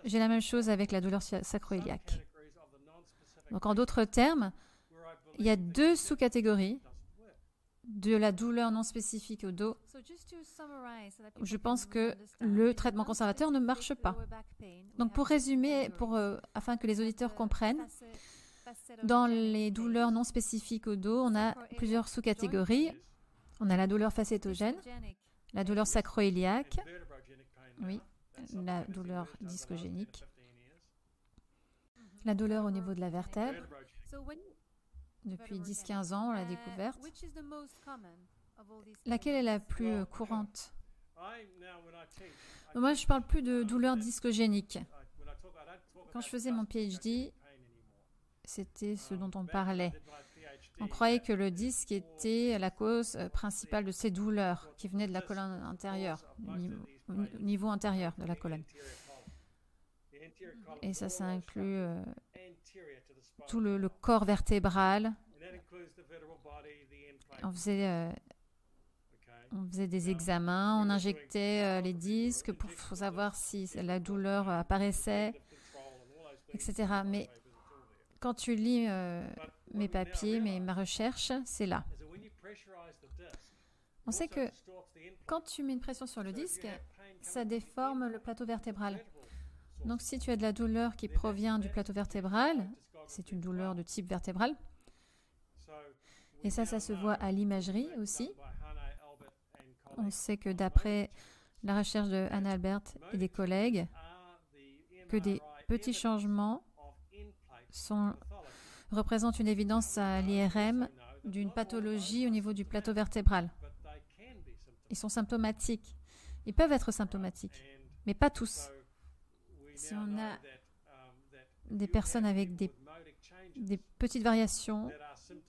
j'ai la même chose avec la douleur sacro-iliaque. Donc en d'autres termes, il y a 2 sous-catégories de la douleur non spécifique au dos. Je pense que le traitement conservateur ne marche pas. Donc pour résumer, afin que les auditeurs comprennent, dans les douleurs non spécifiques au dos, on a plusieurs sous-catégories. On a la douleur facétogène, la douleur sacro-iliaque, oui, la douleur discogénique, la douleur au niveau de la vertèbre. Depuis 10-15 ans, on l'a découverte. Laquelle est la plus courante? Moi, je ne parle plus de douleur discogénique. Quand je faisais mon PhD, c'était ce dont on parlait. On croyait que le disque était la cause principale de ces douleurs qui venaient de la colonne antérieure, au niveau antérieur de la colonne. Et ça inclut tout le corps vertébral. On faisait On faisait des examens, on injectait les disques pour savoir si la douleur apparaissait, etc. Mais quand tu lis mes papiers, ma recherche, c'est là. On sait que quand tu mets une pression sur le disque, ça déforme le plateau vertébral. Donc si tu as de la douleur qui provient du plateau vertébral, c'est une douleur de type vertébral. Et ça se voit à l'imagerie aussi. On sait que d'après la recherche de Hannah Albert et des collègues, que des petits changements représentent une évidence à l'IRM d'une pathologie au niveau du plateau vertébral. Ils sont symptomatiques. Ils peuvent être symptomatiques, mais pas tous. Si on a des personnes avec des petites variations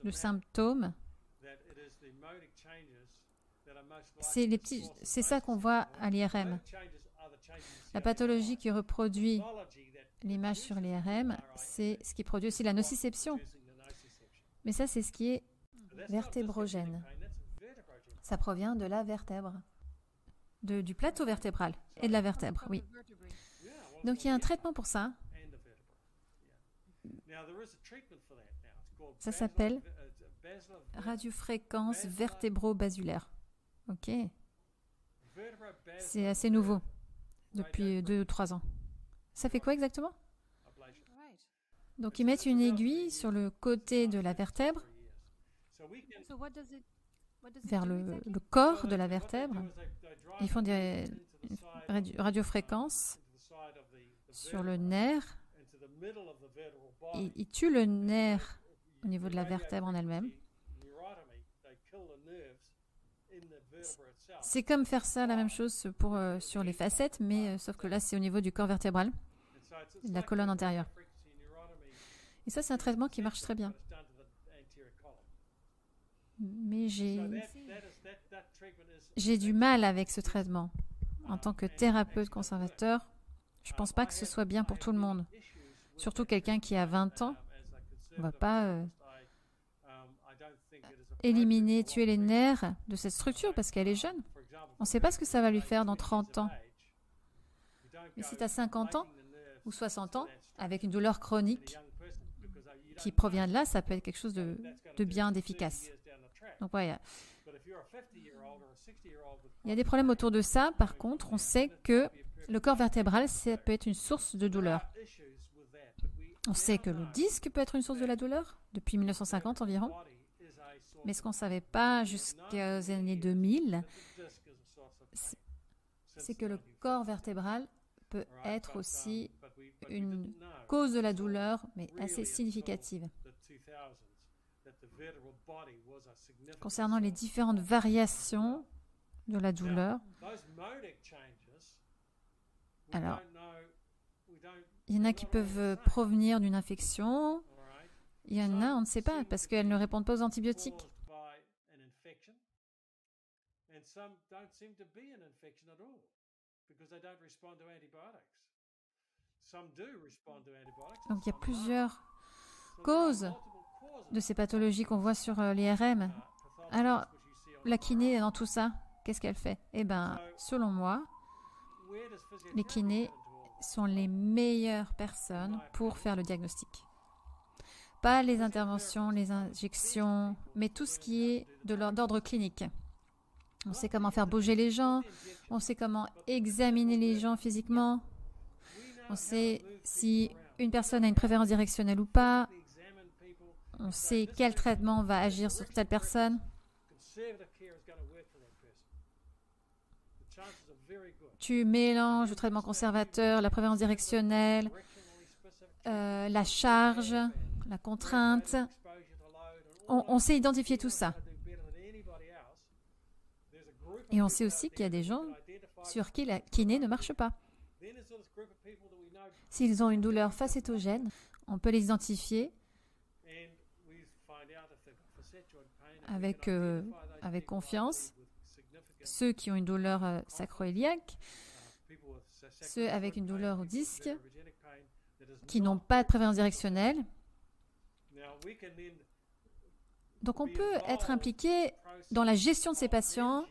de symptômes, c'est ça qu'on voit à l'IRM. La pathologie qui reproduit l'image sur l'IRM, c'est ce qui produit aussi la nociception. Mais ça, c'est ce qui est vertébrogène. Ça provient de la vertèbre, du plateau vertébral et de la vertèbre, oui. Donc, il y a un traitement pour ça. Ça s'appelle radiofréquence vertébro-basulaire. OK. C'est assez nouveau, depuis 2 ou 3 ans. Ça fait quoi exactement? Donc, ils mettent une aiguille sur le côté de la vertèbre, vers le corps de la vertèbre. Ils font des radiofréquences sur le nerf. Ils tuent le nerf au niveau de la vertèbre en elle-même. C'est comme faire ça, la même chose sur les facettes, mais sauf que là, c'est au niveau du corps vertébral, de la colonne antérieure. Et ça, c'est un traitement qui marche très bien. Mais j'ai du mal avec ce traitement. En tant que thérapeute conservateur, je ne pense pas que ce soit bien pour tout le monde. Surtout quelqu'un qui a 20 ans. On ne va pas tuer les nerfs de cette structure parce qu'elle est jeune. On ne sait pas ce que ça va lui faire dans 30 ans. Mais si tu as 50 ans ou 60 ans, avec une douleur chronique qui provient de là, ça peut être quelque chose de bien, d'efficace. Donc, ouais, il y a des problèmes autour de ça. Par contre, on sait que le corps vertébral, ça peut être une source de douleur. On sait que le disque peut être une source de la douleur depuis 1950 environ. Mais ce qu'on ne savait pas jusqu'aux années 2000, c'est que le corps vertébral peut être aussi une cause de la douleur, mais assez significative. Concernant les différentes variations de la douleur, alors, il y en a qui peuvent provenir d'une infection, il y en a, on ne sait pas, parce qu'elles ne répondent pas aux antibiotiques. Donc il y a plusieurs causes de ces pathologies qu'on voit sur l'IRM. Alors, la kiné, dans tout ça, qu'est-ce qu'elle fait? Eh bien, selon moi, les kinés sont les meilleures personnes pour faire le diagnostic. Pas les interventions, les injections, mais tout ce qui est d'ordre clinique. On sait comment faire bouger les gens, on sait comment examiner les gens physiquement, on sait si une personne a une préférence directionnelle ou pas, on sait quel traitement va agir sur telle personne. Tu mélanges le traitement conservateur, la préférence directionnelle, la charge, la contrainte. On sait identifier tout ça. Et on sait aussi qu'il y a des gens sur qui la kiné ne marche pas. S'ils ont une douleur facétogène, on peut les identifier avec confiance. Ceux qui ont une douleur sacro-iliaque, ceux avec une douleur au disque, qui n'ont pas de préférence directionnelle. Donc on peut être impliqué dans la gestion de ces patients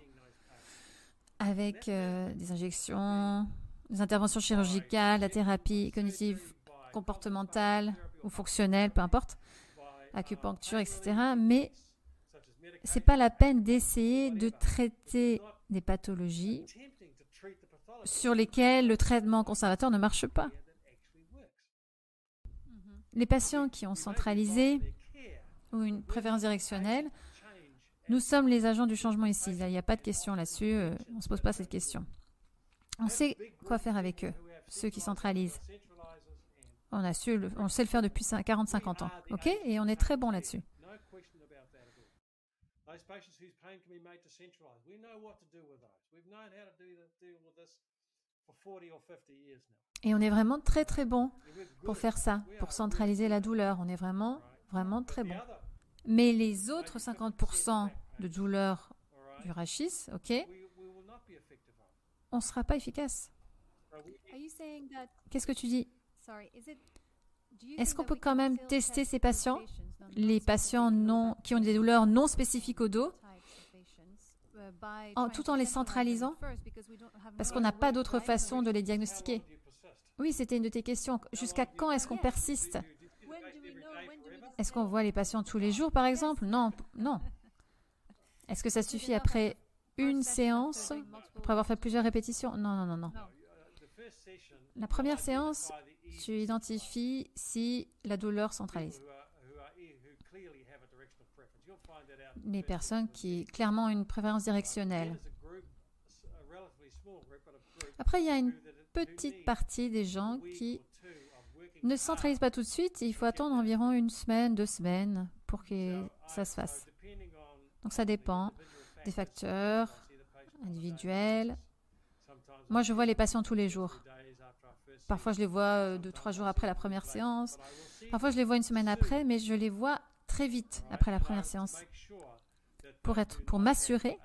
avec des injections, des interventions chirurgicales, la thérapie cognitive, comportementale ou fonctionnelle, peu importe, acupuncture, etc. Mais c'est pas la peine d'essayer de traiter des pathologies sur lesquelles le traitement conservateur ne marche pas. Les patients qui ont centralisé ou une préférence directionnelle, nous sommes les agents du changement ici. Il n'y a pas de question là-dessus. On ne se pose pas cette question. On sait quoi faire avec eux, ceux qui centralisent. On sait le faire depuis 40-50 ans. OK? Et on est très bon là-dessus. Et on est vraiment très très bon pour faire ça, pour centraliser la douleur. On est vraiment, vraiment très bon. Mais les autres 50% de douleur du rachis, OK, on ne sera pas efficace. Qu'est-ce que tu dis? Est-ce qu'on peut quand même tester ces patients, les patients qui ont des douleurs non spécifiques au dos, tout en les centralisant? Parce qu'on n'a pas d'autre façon de les diagnostiquer. Oui, c'était une de tes questions. Jusqu'à quand est-ce qu'on persiste? Est-ce qu'on voit les patients tous les jours, par exemple? Non, non. Est-ce que ça suffit après une séance, après avoir fait plusieurs répétitions? Non, non, non, non. La première séance, tu identifies si la douleur centralise. Les personnes qui clairement ont une préférence directionnelle. Après, il y a une petite partie des gens qui ne centralisent pas tout de suite. Il faut attendre environ 1 semaine, 2 semaines pour que ça se fasse. Donc ça dépend des facteurs individuels. Moi, je vois les patients tous les jours. Parfois, je les vois 2-3 jours après la première séance. Parfois, je les vois 1 semaine après, mais je les vois très vite après la première séance pour m'assurer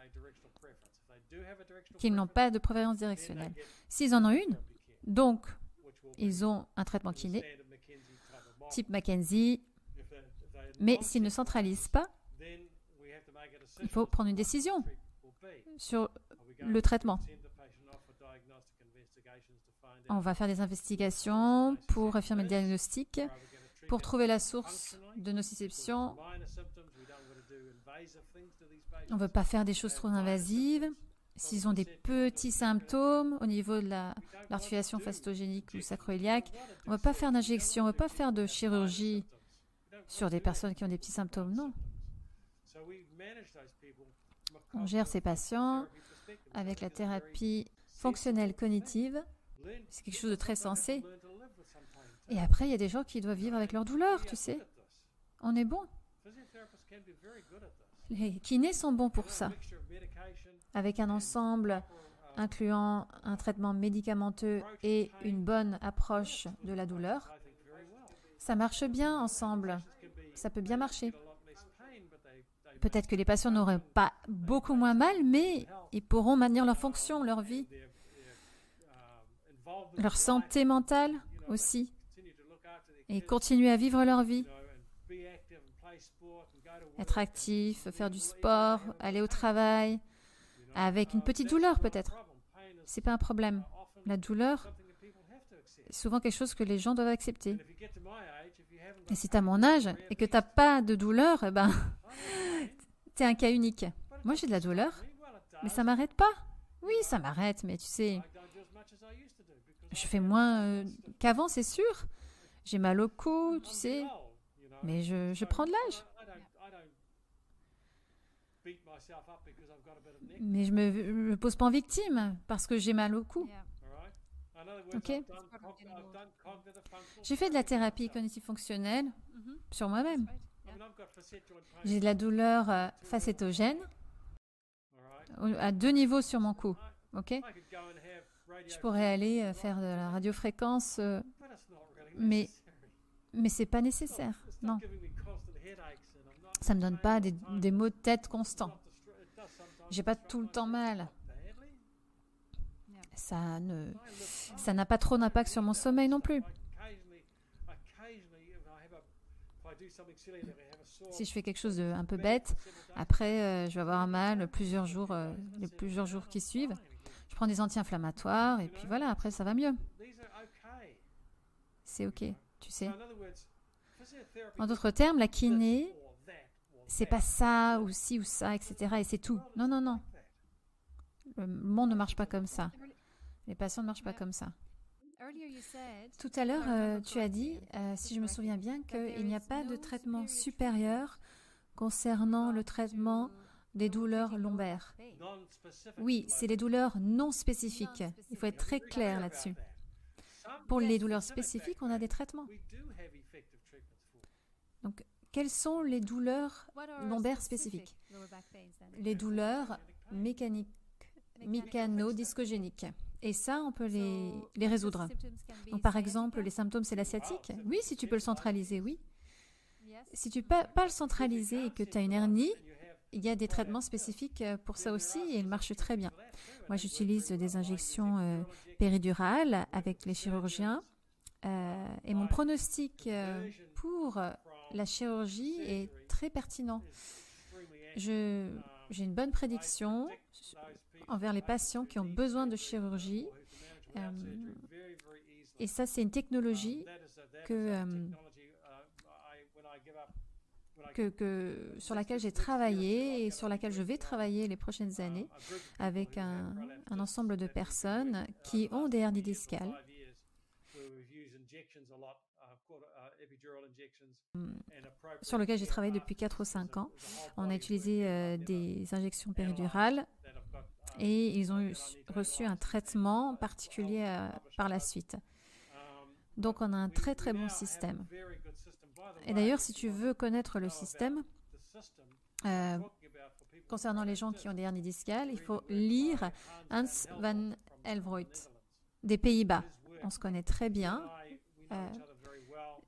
qu'ils n'ont pas de préférence directionnelle. S'ils en ont une, donc ils ont un traitement kiné, type McKenzie, mais s'ils ne centralisent pas, il faut prendre une décision sur le traitement. On va faire des investigations pour affirmer le diagnostic, pour trouver la source de nociception. On ne veut pas faire des choses trop invasives. S'ils ont des petits symptômes au niveau de l'articulation phastogénique ou sacroiliaque, on ne va pas faire d'injection, on ne va pas faire de chirurgie sur des personnes qui ont des petits symptômes, non. On gère ces patients avec la thérapie fonctionnelle cognitive. C'est quelque chose de très sensé. Et après, il y a des gens qui doivent vivre avec leur douleur, tu sais. On est bon. Les kinés sont bons pour ça. Avec un ensemble incluant un traitement médicamenteux et une bonne approche de la douleur, ça marche bien ensemble. Ça peut bien marcher. Peut-être que les patients n'auraient pas beaucoup moins mal, mais ils pourront maintenir leur fonction, leur vie, leur santé mentale aussi, et continuer à vivre leur vie. Être actif, faire du sport, aller au travail, avec une petite douleur peut-être. C'est pas un problème. La douleur, c'est souvent quelque chose que les gens doivent accepter. Et si tu as mon âge et que tu n'as pas de douleur, eh ben, tu es un cas unique. Moi, j'ai de la douleur, mais ça m'arrête pas. Oui, ça m'arrête, mais tu sais, je fais moins qu'avant, c'est sûr. J'ai mal au cou, tu sais, mais je prends de l'âge. Mais je me pose pas en victime parce que j'ai mal au cou. Ok. J'ai fait de la thérapie cognitive fonctionnelle sur moi-même. J'ai de la douleur facétogène à 2 niveaux sur mon cou. Ok. Je pourrais aller faire de la radiofréquence, mais c'est pas nécessaire. Non. Ça me donne pas des maux de tête constants. J'ai pas tout le temps mal. Ça n'a pas trop d'impact sur mon sommeil non plus. Si je fais quelque chose de un peu bête, après je vais avoir mal plusieurs jours qui suivent. Je prends des anti-inflammatoires et puis voilà, après ça va mieux. C'est OK, tu sais. En d'autres termes, la kiné, c'est pas ça ou ci ou ça, etc. Et c'est tout. Non, non, non. Le monde ne marche pas comme ça. Les patients ne marchent pas comme ça. Tout à l'heure, tu as dit, si je me souviens bien, qu'il n'y a pas de traitement supérieur concernant le traitement des douleurs lombaires. Oui, c'est les douleurs non spécifiques. Il faut être très clair là-dessus. Pour les douleurs spécifiques, on a des traitements. Donc, quelles sont les douleurs lombaires spécifiques? Les douleurs mécano-discogéniques. Et ça, on peut les résoudre. Donc, par exemple, les symptômes, c'est la sciatique. Oui, si tu peux le centraliser, oui. Si tu ne peux pas le centraliser et que tu as une hernie, il y a des traitements spécifiques pour ça aussi et ils marchent très bien. Moi, j'utilise des injections péridurales avec les chirurgiens et mon pronostic pour la chirurgie est très pertinent. J'ai une bonne prédiction envers les patients qui ont besoin de chirurgie. Et ça, c'est une technologie sur laquelle j'ai travaillé et sur laquelle je vais travailler les prochaines années avec un ensemble de personnes qui ont des hernies discales. Sur lequel j'ai travaillé depuis 4 ou 5 ans. On a utilisé des injections péridurales et ils ont reçu un traitement particulier par la suite. Donc, on a un très très bon système. Et d'ailleurs, si tu veux connaître le système, concernant les gens qui ont des hernies discales, il faut lire Hans van Helvoet des Pays-Bas. On se connaît très bien.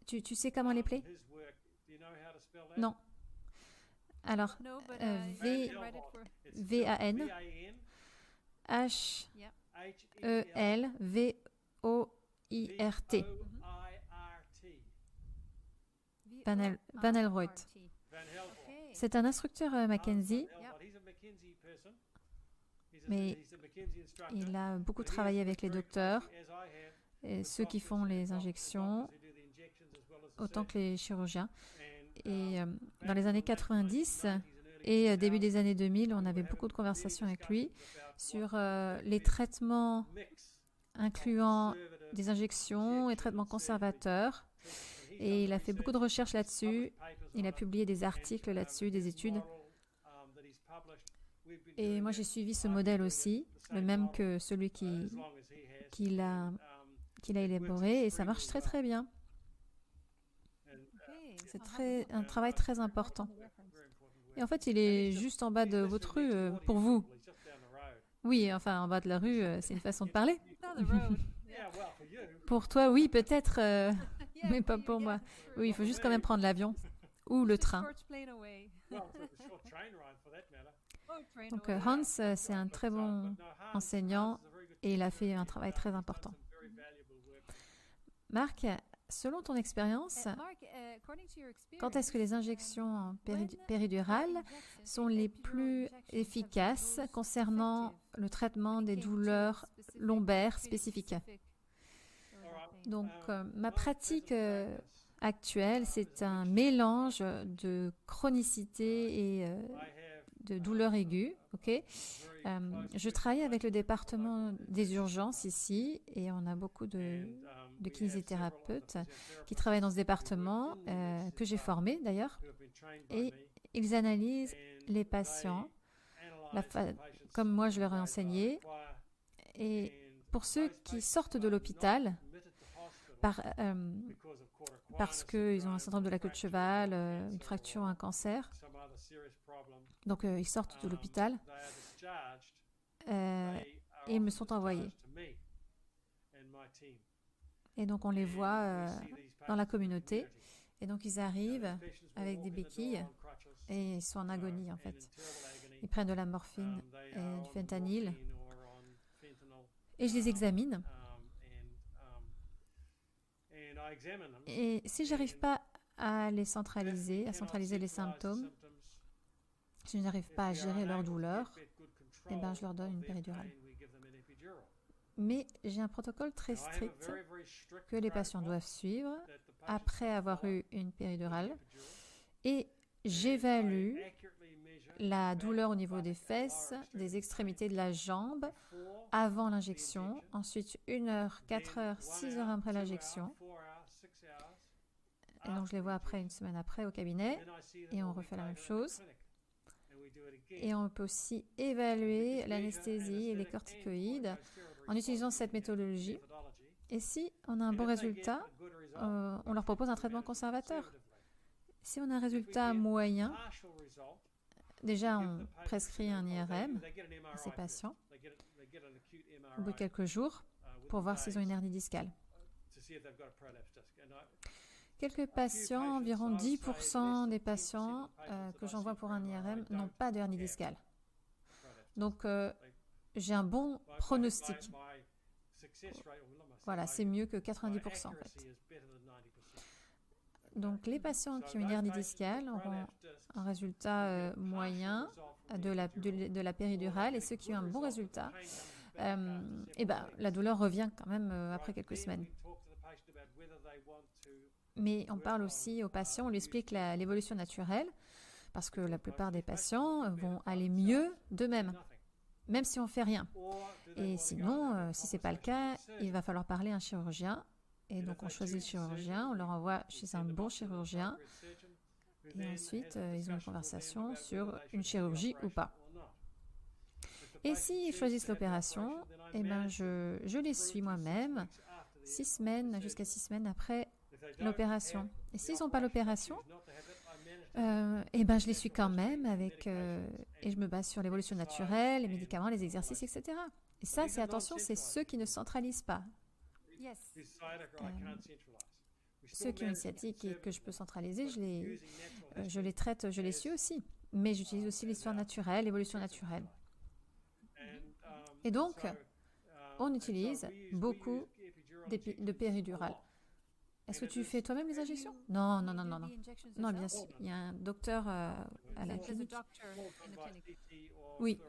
Tu sais comment les plaies? Non. Alors, V-A-N H-E-L-V-O-I-R-T. Van Helvoet. C'est un instructeur Mackenzie, mais il a beaucoup travaillé avec les docteurs, et ceux qui font les injections, autant que les chirurgiens. Et dans les années 90 et début des années 2000, on avait beaucoup de conversations avec lui sur les traitements incluant des injections et traitements conservateurs. Et il a fait beaucoup de recherches là-dessus. Il a publié des articles là-dessus, des études. Et moi, j'ai suivi ce modèle aussi, le même que celui qu'il a élaboré. Et ça marche très, très bien. C'est un travail très important. Et en fait, il est juste en bas de votre rue pour vous. Oui, enfin, en bas de la rue, c'est une façon de parler. Pour toi, oui, peut-être, mais pas pour moi. Oui, il faut juste quand même prendre l'avion ou le train. Donc, Hans, c'est un très bon enseignant et il a fait un travail très important. Marc, selon ton expérience, quand est-ce que les injections péridurales sont les plus efficaces concernant le traitement des douleurs lombaires spécifiques? Donc, ma pratique actuelle, c'est un mélange de chronicité et de douleurs aiguës. Okay? Je travaille avec le département des urgences ici et on a beaucoup de kinésithérapeutes qui travaillent dans ce département, que j'ai formé d'ailleurs. Et ils analysent les patients comme moi je leur ai enseigné. Et pour ceux qui sortent de l'hôpital, parce qu'ils ont un syndrome de la queue de cheval, une fracture ou un cancer. Donc, ils sortent de l'hôpital et ils me sont envoyés. Et donc, on les voit dans la communauté. Et donc, ils arrivent avec des béquilles et ils sont en agonie, en fait. Ils prennent de la morphine et du fentanyl. Et je les examine. Et si je n'arrive pas à centraliser les symptômes, si je n'arrive pas à gérer leur douleur, eh ben, je leur donne une péridurale. Mais j'ai un protocole très strict que les patients doivent suivre après avoir eu une péridurale. Et j'évalue la douleur au niveau des fesses, des extrémités de la jambe avant l'injection. Ensuite, 1 heure, 4 heures, 6 heures après l'injection. Et donc, je les vois après, une semaine après au cabinet. Et on refait la même chose. Et on peut aussi évaluer l'anesthésie et les corticoïdes en utilisant cette méthodologie. Et si on a un bon résultat, on leur propose un traitement conservateur. Si on a un résultat moyen, déjà on prescrit un IRM à ces patients au bout de quelques jours pour voir s'ils ont une hernie discale. Quelques patients, environ 10% des patients que j'envoie pour un IRM n'ont pas de hernie discale. Donc, j'ai un bon pronostic. Voilà, c'est mieux que 90% en fait. Donc, les patients qui ont une hernie discale auront un résultat moyen de la péridurale et ceux qui ont un bon résultat, la douleur revient quand même après quelques semaines. Mais on parle aussi aux patients, on lui explique l'évolution naturelle, parce que la plupart des patients vont aller mieux d'eux-mêmes, même si on ne fait rien. Et sinon, si ce n'est pas le cas, il va falloir parler à un chirurgien. Et donc on choisit le chirurgien, on leur envoie chez un bon chirurgien. Et ensuite, ils ont une conversation sur une chirurgie ou pas. Et s'ils choisissent l'opération, je les suis moi-même 6 semaines, jusqu'à 6 semaines après l'opération. Et s'ils n'ont pas l'opération, je les suis quand même et je me base sur l'évolution naturelle, les médicaments, les exercices, etc. Et ça, c'est ceux qui ne centralisent pas. Ceux qui ont une sciatique et que je peux centraliser, je les traite, je les suis aussi. Mais j'utilise aussi l'histoire naturelle, l'évolution naturelle. Et donc, on utilise beaucoup de péridurale. Est-ce que tu fais toi-même les injections? Non. Non, bien sûr. Il y a un docteur à la clinique. Oui.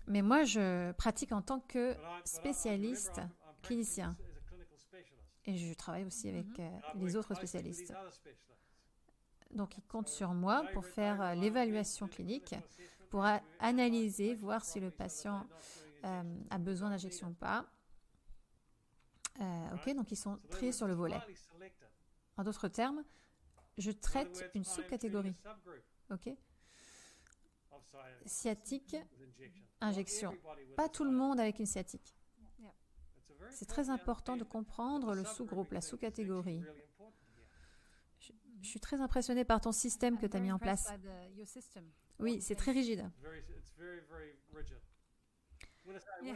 Mais moi, je pratique en tant que spécialiste clinicien. Et je travaille aussi avec les autres spécialistes. Donc, ils comptent sur moi pour faire l'évaluation clinique, pour analyser, voir si le patient a besoin d'injection ou pas. Donc ils sont triés sur le volet. En d'autres termes, je traite une sous-catégorie. Sciatique, injection. Pas tout le monde avec une sciatique. C'est très important de comprendre le sous-groupe, la sous-catégorie. Je suis très impressionnée par ton système que tu as mis en place. Oui, c'est très rigide.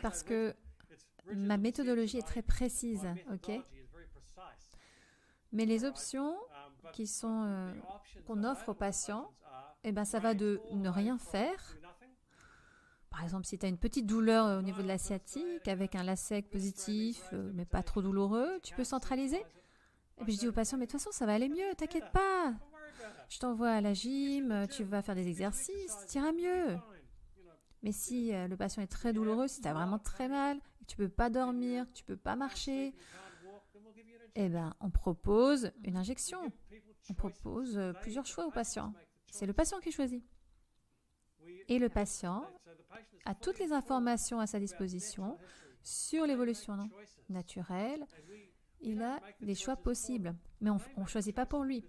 Parce que ma méthodologie est très précise, mais les options qu'on offre aux patients, ça va de ne rien faire. Par exemple, si tu as une petite douleur au niveau de la sciatique, avec un LASEK positif, mais pas trop douloureux, tu peux centraliser. Et puis je dis aux patients, mais de toute façon, ça va aller mieux, t'inquiète pas. Je t'envoie à la gym, tu vas faire des exercices, tu iras mieux. Mais si le patient est très douloureux, si tu as vraiment très mal, tu ne peux pas dormir, tu ne peux pas marcher, on propose une injection. On propose plusieurs choix au patient. C'est le patient qui choisit. Et le patient a toutes les informations à sa disposition sur l'évolution naturelle. Il a les choix possibles. Mais on ne choisit pas pour lui.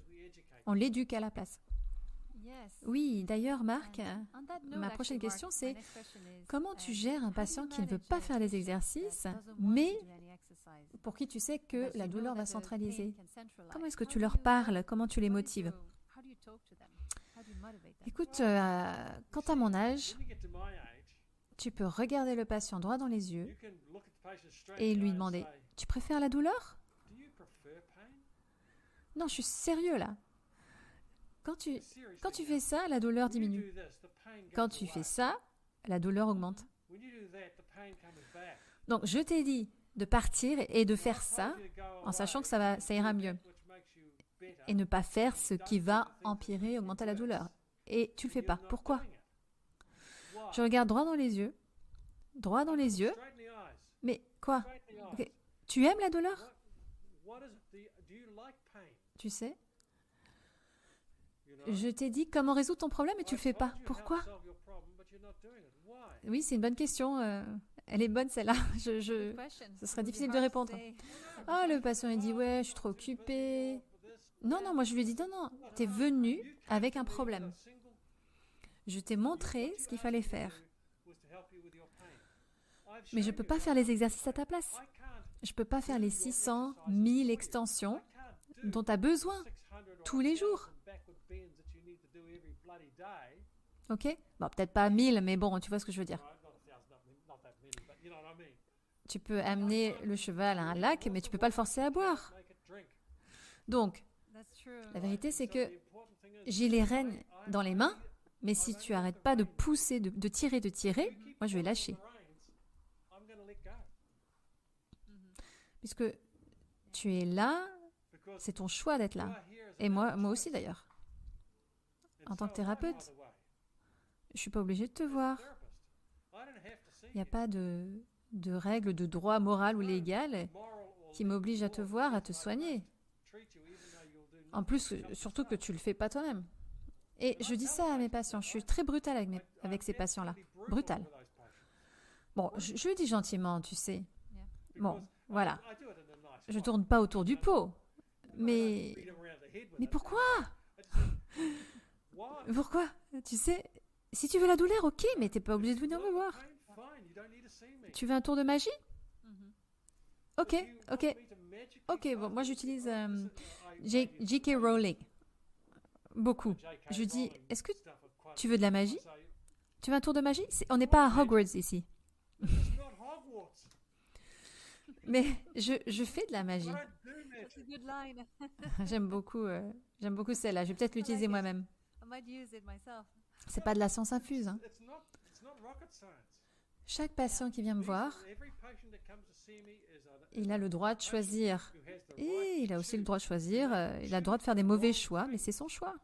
On l'éduque à la place. Oui, d'ailleurs, Marc, ma prochaine question, c'est comment tu gères un patient qui ne veut pas faire les exercices, mais pour qui tu sais que la douleur va centraliser? Comment est-ce que tu leur parles? Comment tu les motives? Écoute, quant à mon âge, tu peux regarder le patient droit dans les yeux et lui demander « Tu préfères la douleur ?» Non, je suis sérieux là. Quand tu fais ça, la douleur diminue. Quand tu fais ça, la douleur augmente. Donc, je t'ai dit de partir et de faire ça en sachant que ça ira mieux. Et ne pas faire ce qui va empirer, augmenter la douleur. Et tu le fais pas. Pourquoi? Je regarde droit dans les yeux, Mais quoi? Straightly Ok. honest. Tu aimes la douleur? What is do you like pain? Tu sais, You know? je t'ai dit comment résoudre ton problème et tu le fais pas. Pourquoi? Solve your problem, but you're not doing it. Why? Oui, c'est une bonne question. Elle est bonne celle-là. Ce serait difficile de répondre. Ah, le patient il dit ouais, je suis trop occupé. Non, non, moi je lui ai dit non, non, t'es venu avec un problème. Je t'ai montré ce qu'il fallait faire. Mais je ne peux pas faire les exercices à ta place. Je ne peux pas faire les 600, 1000 extensions dont tu as besoin tous les jours. Ok? Bon, peut-être pas 1000, mais bon, tu vois ce que je veux dire. Tu peux amener le cheval à un lac, mais tu ne peux pas le forcer à boire. Donc, la vérité, c'est que j'ai les rênes dans les mains, mais si tu n'arrêtes pas de pousser, de tirer, moi je vais lâcher. Puisque tu es là, c'est ton choix d'être là. Et moi aussi d'ailleurs. En tant que thérapeute, je ne suis pas obligée de te voir. Il n'y a pas de règles de droit moral ou légal qui m'obligent à te voir, à te soigner. En plus, surtout que tu ne le fais pas toi-même. Et je dis ça à mes patients. Je suis très brutale avec ces patients-là. Brutale. Bon, je le dis gentiment, tu sais. Bon, voilà. Je ne tourne pas autour du pot. Mais pourquoi? Pourquoi? Tu sais, si tu veux la douleur, ok, mais tu n'es pas obligé de venir me voir. Tu veux un tour de magie? Ok. Ok, bon, moi j'utilise J.K. Rowling. Beaucoup. Je lui dis, est-ce que tu veux de la magie? Tu veux un tour de magie? On n'est pas à Hogwarts ici. Mais je fais de la magie. J'aime beaucoup celle-là. Je vais peut-être l'utiliser moi-même. C'est pas de la science infuse. Hein. Chaque patient qui vient me voir, il a le droit de choisir. Et il a aussi le droit de choisir. Il a le droit de faire des mauvais choix, mais c'est son choix.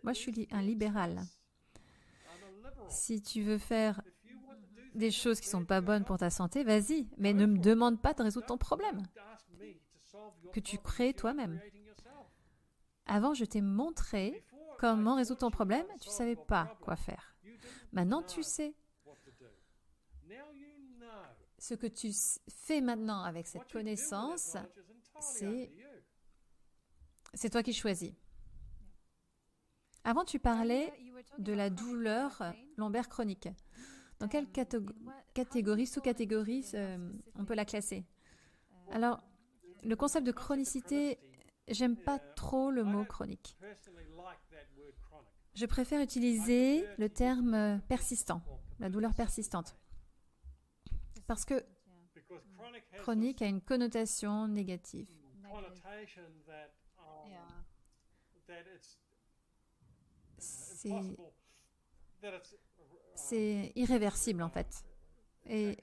Moi, je suis un libéral. Si tu veux faire des choses qui sont pas bonnes pour ta santé, vas-y. Mais ne me demande pas de résoudre ton problème que tu crées toi-même. Avant, je t'ai montré comment résoudre ton problème. Tu savais pas quoi faire. Maintenant, tu sais. Ce que tu fais maintenant avec cette connaissance, c'est toi qui choisis. Avant, tu parlais de la douleur lombaire chronique. Dans quelle catégorie, sous-catégorie, on peut la classer? Alors, le concept de chronicité, j'aime pas trop le mot chronique. Je préfère utiliser le terme persistant, la douleur persistante. Parce que chronique a une connotation négative. C'est irréversible en fait. Et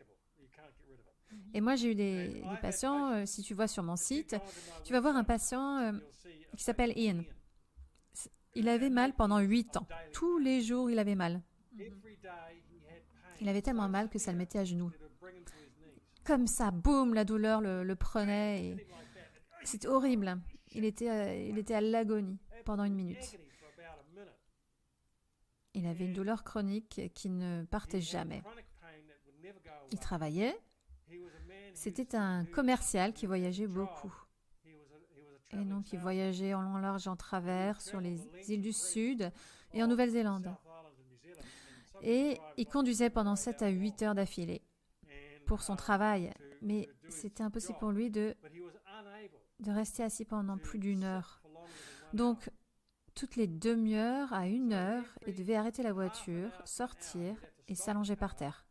moi j'ai eu des patients, si tu vois sur mon site, tu vas voir un patient qui s'appelle Ian. Il avait mal pendant 8 ans. Tous les jours il avait mal. Il avait tellement mal que ça le mettait à genoux. Comme ça, boum, la douleur le prenait. Et c'était horrible. Il était à l'agonie pendant 1 minute. Il avait une douleur chronique qui ne partait jamais. Il travaillait. C'était un commercial qui voyageait beaucoup. Et donc, il voyageait en long, large, en travers sur les îles du Sud et en Nouvelle-Zélande. Et il conduisait pendant 7 à 8 heures d'affilée pour son travail. Mais c'était impossible pour lui de rester assis pendant plus d'1 heure. Donc, toutes les demi-heures à 1 heure, il devait arrêter la voiture, sortir et s'allonger par terre.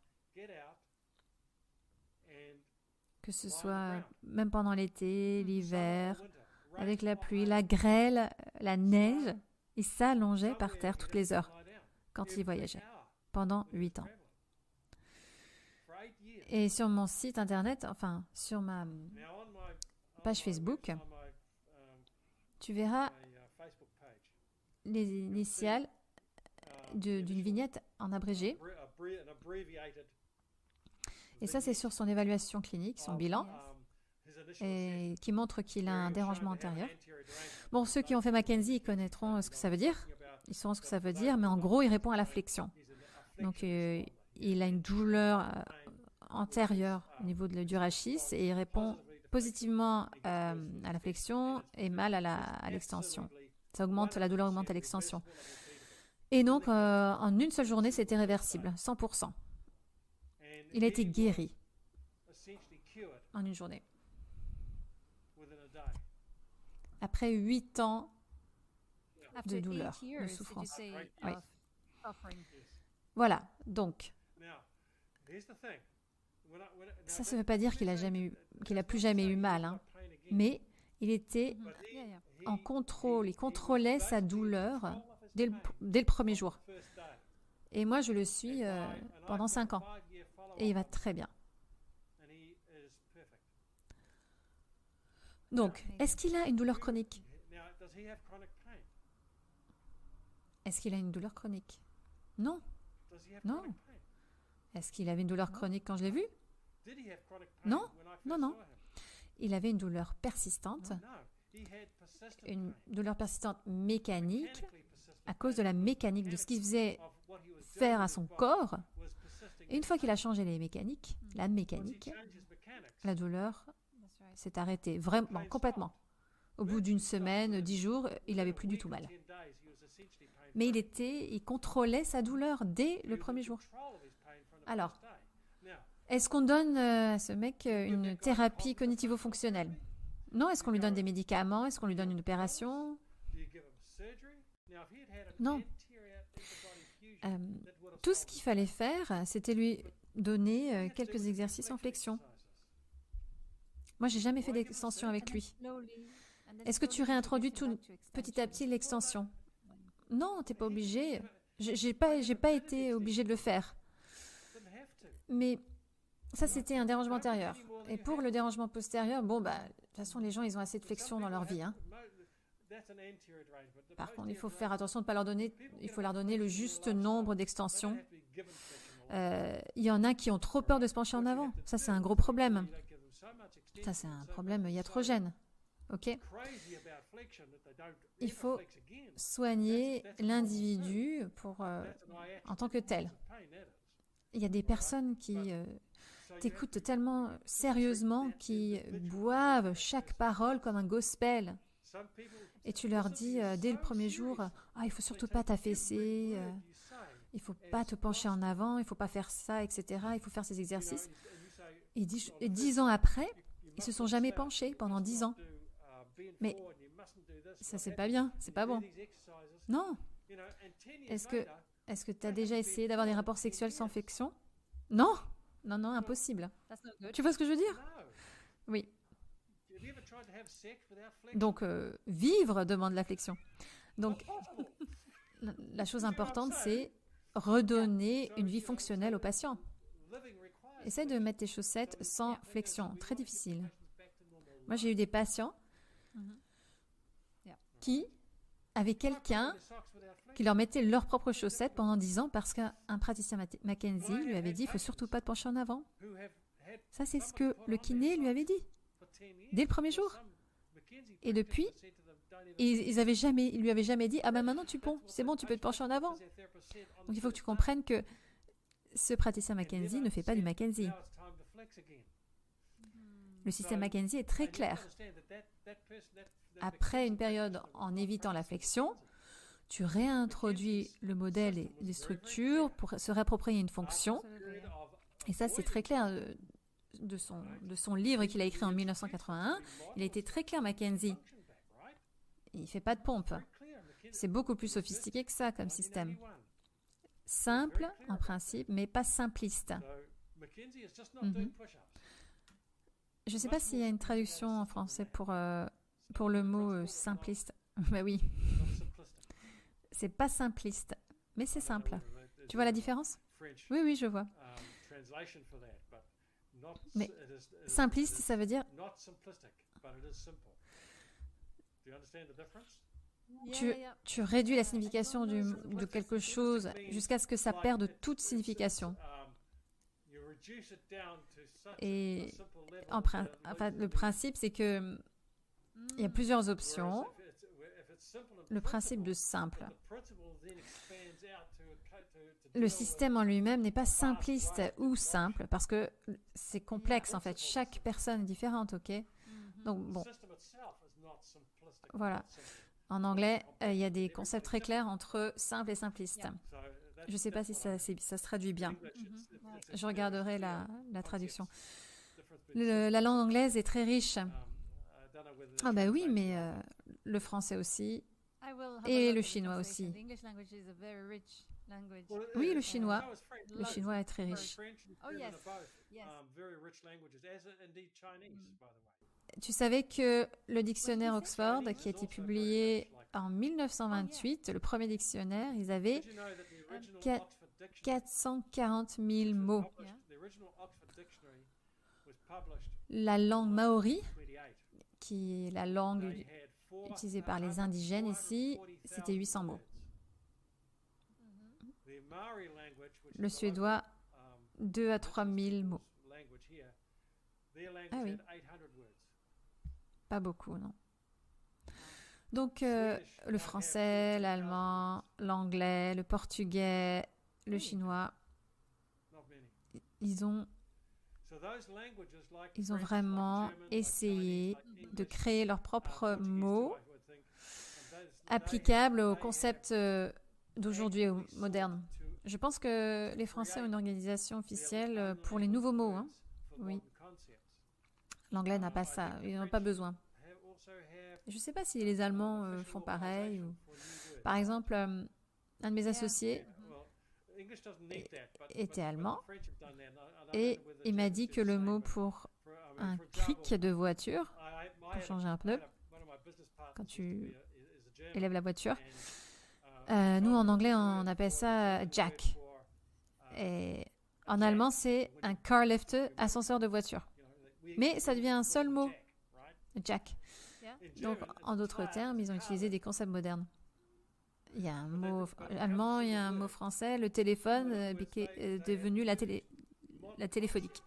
Que ce soit même pendant l'été, l'hiver, avec la pluie, la grêle, la neige, il s'allongeait par terre toutes les heures quand il voyageait, pendant 8 ans. Et sur mon site internet, enfin sur ma page Facebook, tu verras les initiales d'une vignette en abrégé. Et ça, c'est sur son évaluation clinique, son bilan, et qui montre qu'il a un dérangement antérieur. Bon, ceux qui ont fait Mackenzie, ils connaîtront ce que ça veut dire. Ils sauront ce que ça veut dire, mais en gros, il répond à la flexion. Donc, il a une douleur antérieure au niveau du rachis et il répond positivement à la flexion et mal à l'extension. La douleur augmente à l'extension. Et donc, en une seule journée, c'était réversible, 100%. Il a été guéri en une journée. Après 8 ans de douleur, de souffrance. Oui. Voilà, donc, ça ne veut pas dire qu'il a plus jamais eu mal, hein, mais il était en contrôle, il contrôlait sa douleur dès le premier jour. Et moi, je le suis pendant 5 ans. Et il va très bien. Donc, est-ce qu'il a une douleur chronique? Est-ce qu'il a une douleur chronique? Non. Non. Est-ce qu'il avait une douleur chronique quand je l'ai vu? Non. Non, non. Il avait une douleur persistante. Une douleur persistante mécanique à cause de la mécanique, de ce qu'il faisait faire à son corps. Et une fois qu'il a changé la mécanique, la douleur s'est arrêtée vraiment, complètement. Au bout d'une semaine, 10 jours, il n'avait plus du tout mal. Mais il contrôlait sa douleur dès le premier jour. Alors, est-ce qu'on donne à ce mec une thérapie cognitivo-fonctionnelle? Non. Est-ce qu'on lui donne des médicaments? Est-ce qu'on lui donne une opération? Non. Tout ce qu'il fallait faire, c'était lui donner quelques exercices en flexion. Moi, j'ai jamais fait d'extension avec lui. Est-ce que tu réintroduis petit à petit l'extension? Non, t'es pas obligé. J'ai pas été obligée de le faire. Mais ça, c'était un dérangement antérieur. Et pour le dérangement postérieur, bon, de toute façon, les gens, ils ont assez de flexion dans leur vie, hein. Par contre, il faut faire attention de ne pas leur donner, il faut leur donner le juste nombre d'extensions. Il y en a qui ont trop peur de se pencher en avant. Ça, c'est un gros problème. Ça, c'est un problème iatrogène. OK? Il faut soigner l'individu en tant que tel. Il y a des personnes qui t'écoutent tellement sérieusement, qui boivent chaque parole comme un gospel. Et tu leur dis dès le premier jour, il faut surtout pas t'affaisser, il faut pas te pencher en avant, il faut pas faire ça, etc. Il faut faire ces exercices. Et 10 ans après, ils se sont jamais penchés pendant 10 ans. Mais ça, c'est pas bien, c'est pas bon. Non. Est-ce que tu as déjà essayé d'avoir des rapports sexuels sans flexion? Non. Non, non, impossible. Tu vois ce que je veux dire? Oui. Donc, vivre demande la flexion. Donc, la chose importante, c'est redonner une vie fonctionnelle au patient. Essaye de mettre tes chaussettes sans flexion. Très difficile. Moi, j'ai eu des patients qui avaient quelqu'un qui leur mettait leurs propres chaussettes pendant 10 ans parce qu'un praticien Mackenzie lui avait dit « il ne faut surtout pas te pencher en avant ». Ça, c'est ce que le kiné lui avait dit dès le premier jour. Et depuis, il lui avait jamais dit « ah ben maintenant tu ponds, c'est bon, tu peux te pencher en avant ». Donc il faut que tu comprennes que ce praticien Mackenzie ne fait pas du Mackenzie. Le système Mackenzie est très clair. Après une période en évitant la flexion, tu réintroduis le modèle et les structures pour se réapproprier une fonction. Et ça, c'est très clair de son livre qu'il a écrit en 1981. Il a été très clair, Mackenzie. Il ne fait pas de pompe. C'est beaucoup plus sophistiqué que ça comme système. Simple en principe, mais pas simpliste. Je ne sais pas s'il y a une traduction en français pour le mot simpliste. Ben oui. C'est pas simpliste, mais c'est simple. Tu vois la différence? Oui, oui, je vois. Mais simpliste, ça veut dire... Tu réduis la signification de quelque chose jusqu'à ce que ça perde toute signification. Et enfin, le principe, c'est que il y a plusieurs options. Le principe de simple. Le système en lui-même n'est pas simpliste ou simple parce que c'est complexe en fait. Chaque personne est différente, ok? Donc bon, voilà. En anglais, il y a des concepts très clairs entre simple et simpliste. Je ne sais pas si ça se traduit bien. Je regarderai la traduction. La langue anglaise est très riche. Ah bah oui, mais le français aussi et le chinois aussi. Oui, le chinois. Le chinois est très riche. Tu savais que le dictionnaire Oxford, qui a été publié en 1928, le premier dictionnaire, ils avaient 440 000 mots. La langue maori, qui est la langue utilisée par les indigènes ici, c'était 800 mots. Le suédois, 2 à 3 000 mots. Ah oui. Pas beaucoup, non. Donc, le français, l'allemand, l'anglais, le portugais, le chinois, ils ont vraiment essayé de créer leurs propres mots applicables au concept d'aujourd'hui moderne. Je pense que les Français ont une organisation officielle pour les nouveaux mots. Hein. Oui. L'anglais n'a pas ça. Ils n'en ont pas besoin. Je ne sais pas si les Allemands font pareil. Ou... Par exemple, un de mes associés était allemand et il m'a dit que le mot pour un cric de voiture, pour changer un pneu, quand tu élèves la voiture, nous en anglais on appelle ça jack. Et en allemand c'est un car lift, ascenseur de voiture. Mais ça devient un seul mot, jack. Donc en d'autres termes, ils ont utilisé des concepts modernes. Il y a un mot allemand, il y a un mot français. Le téléphone est devenu la téléphonique.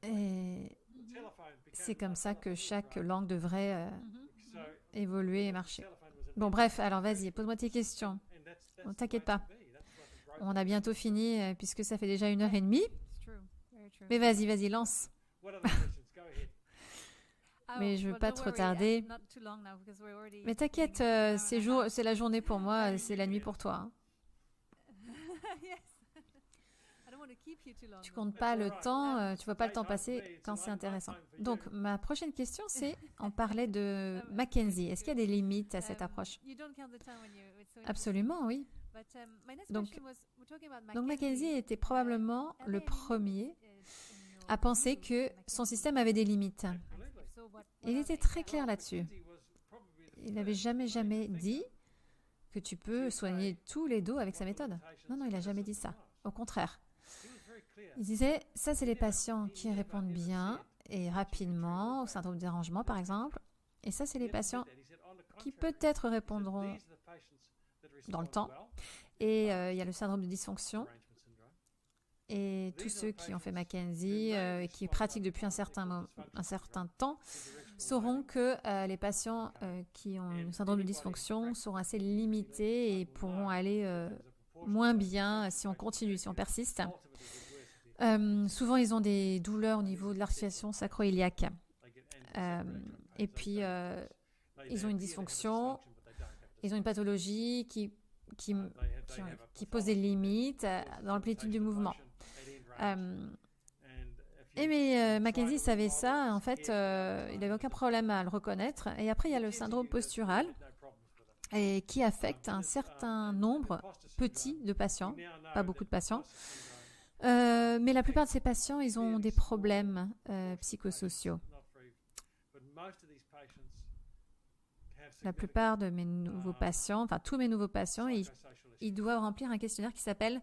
Et c'est comme ça que chaque langue devrait évoluer et marcher. Bon, bref, alors vas-y, pose-moi tes questions. Ne t'inquiète pas. On a bientôt fini puisque ça fait déjà 1h30. Mais vas-y, lance. Mais je ne veux pas te retarder. Mais t'inquiète, c'est la journée pour moi, c'est la nuit pour toi. Hein. Tu comptes pas le temps, tu vois pas le temps passer quand c'est intéressant. Donc, ma prochaine question, c'est, on parlait de Mackenzie. Est-ce qu'il y a des limites à cette approche? Absolument, oui. Donc Mackenzie était probablement le premier à penser que son système avait des limites. Il était très clair là-dessus. Il n'avait jamais dit que tu peux soigner tous les dos avec sa méthode. Non, il n'a jamais dit ça. Au contraire. Il disait, ça c'est les patients qui répondent bien et rapidement au syndrome de dérangement par exemple. Et ça c'est les patients qui peut-être répondront dans le temps. Et il y a le syndrome de dysfonction. Et tous ceux qui ont fait Mackenzie et qui pratiquent depuis un certain temps sauront que les patients qui ont le syndrome de dysfonction seront assez limités et pourront aller moins bien si on continue, si on persiste. Souvent, ils ont des douleurs au niveau de l'articulation sacro-iliaque. Et puis, ils ont une dysfonction, ils ont une pathologie qui pose des limites dans l'amplitude du mouvement. Mais Mackenzie savait ça, en fait, il n'avait aucun problème à le reconnaître. Et après, il y a le syndrome postural et qui affecte un certain nombre petit de patients, pas beaucoup de patients. Mais la plupart de ces patients, ils ont des problèmes psychosociaux. La plupart de mes nouveaux patients, enfin tous mes nouveaux patients, ils doivent remplir un questionnaire qui s'appelle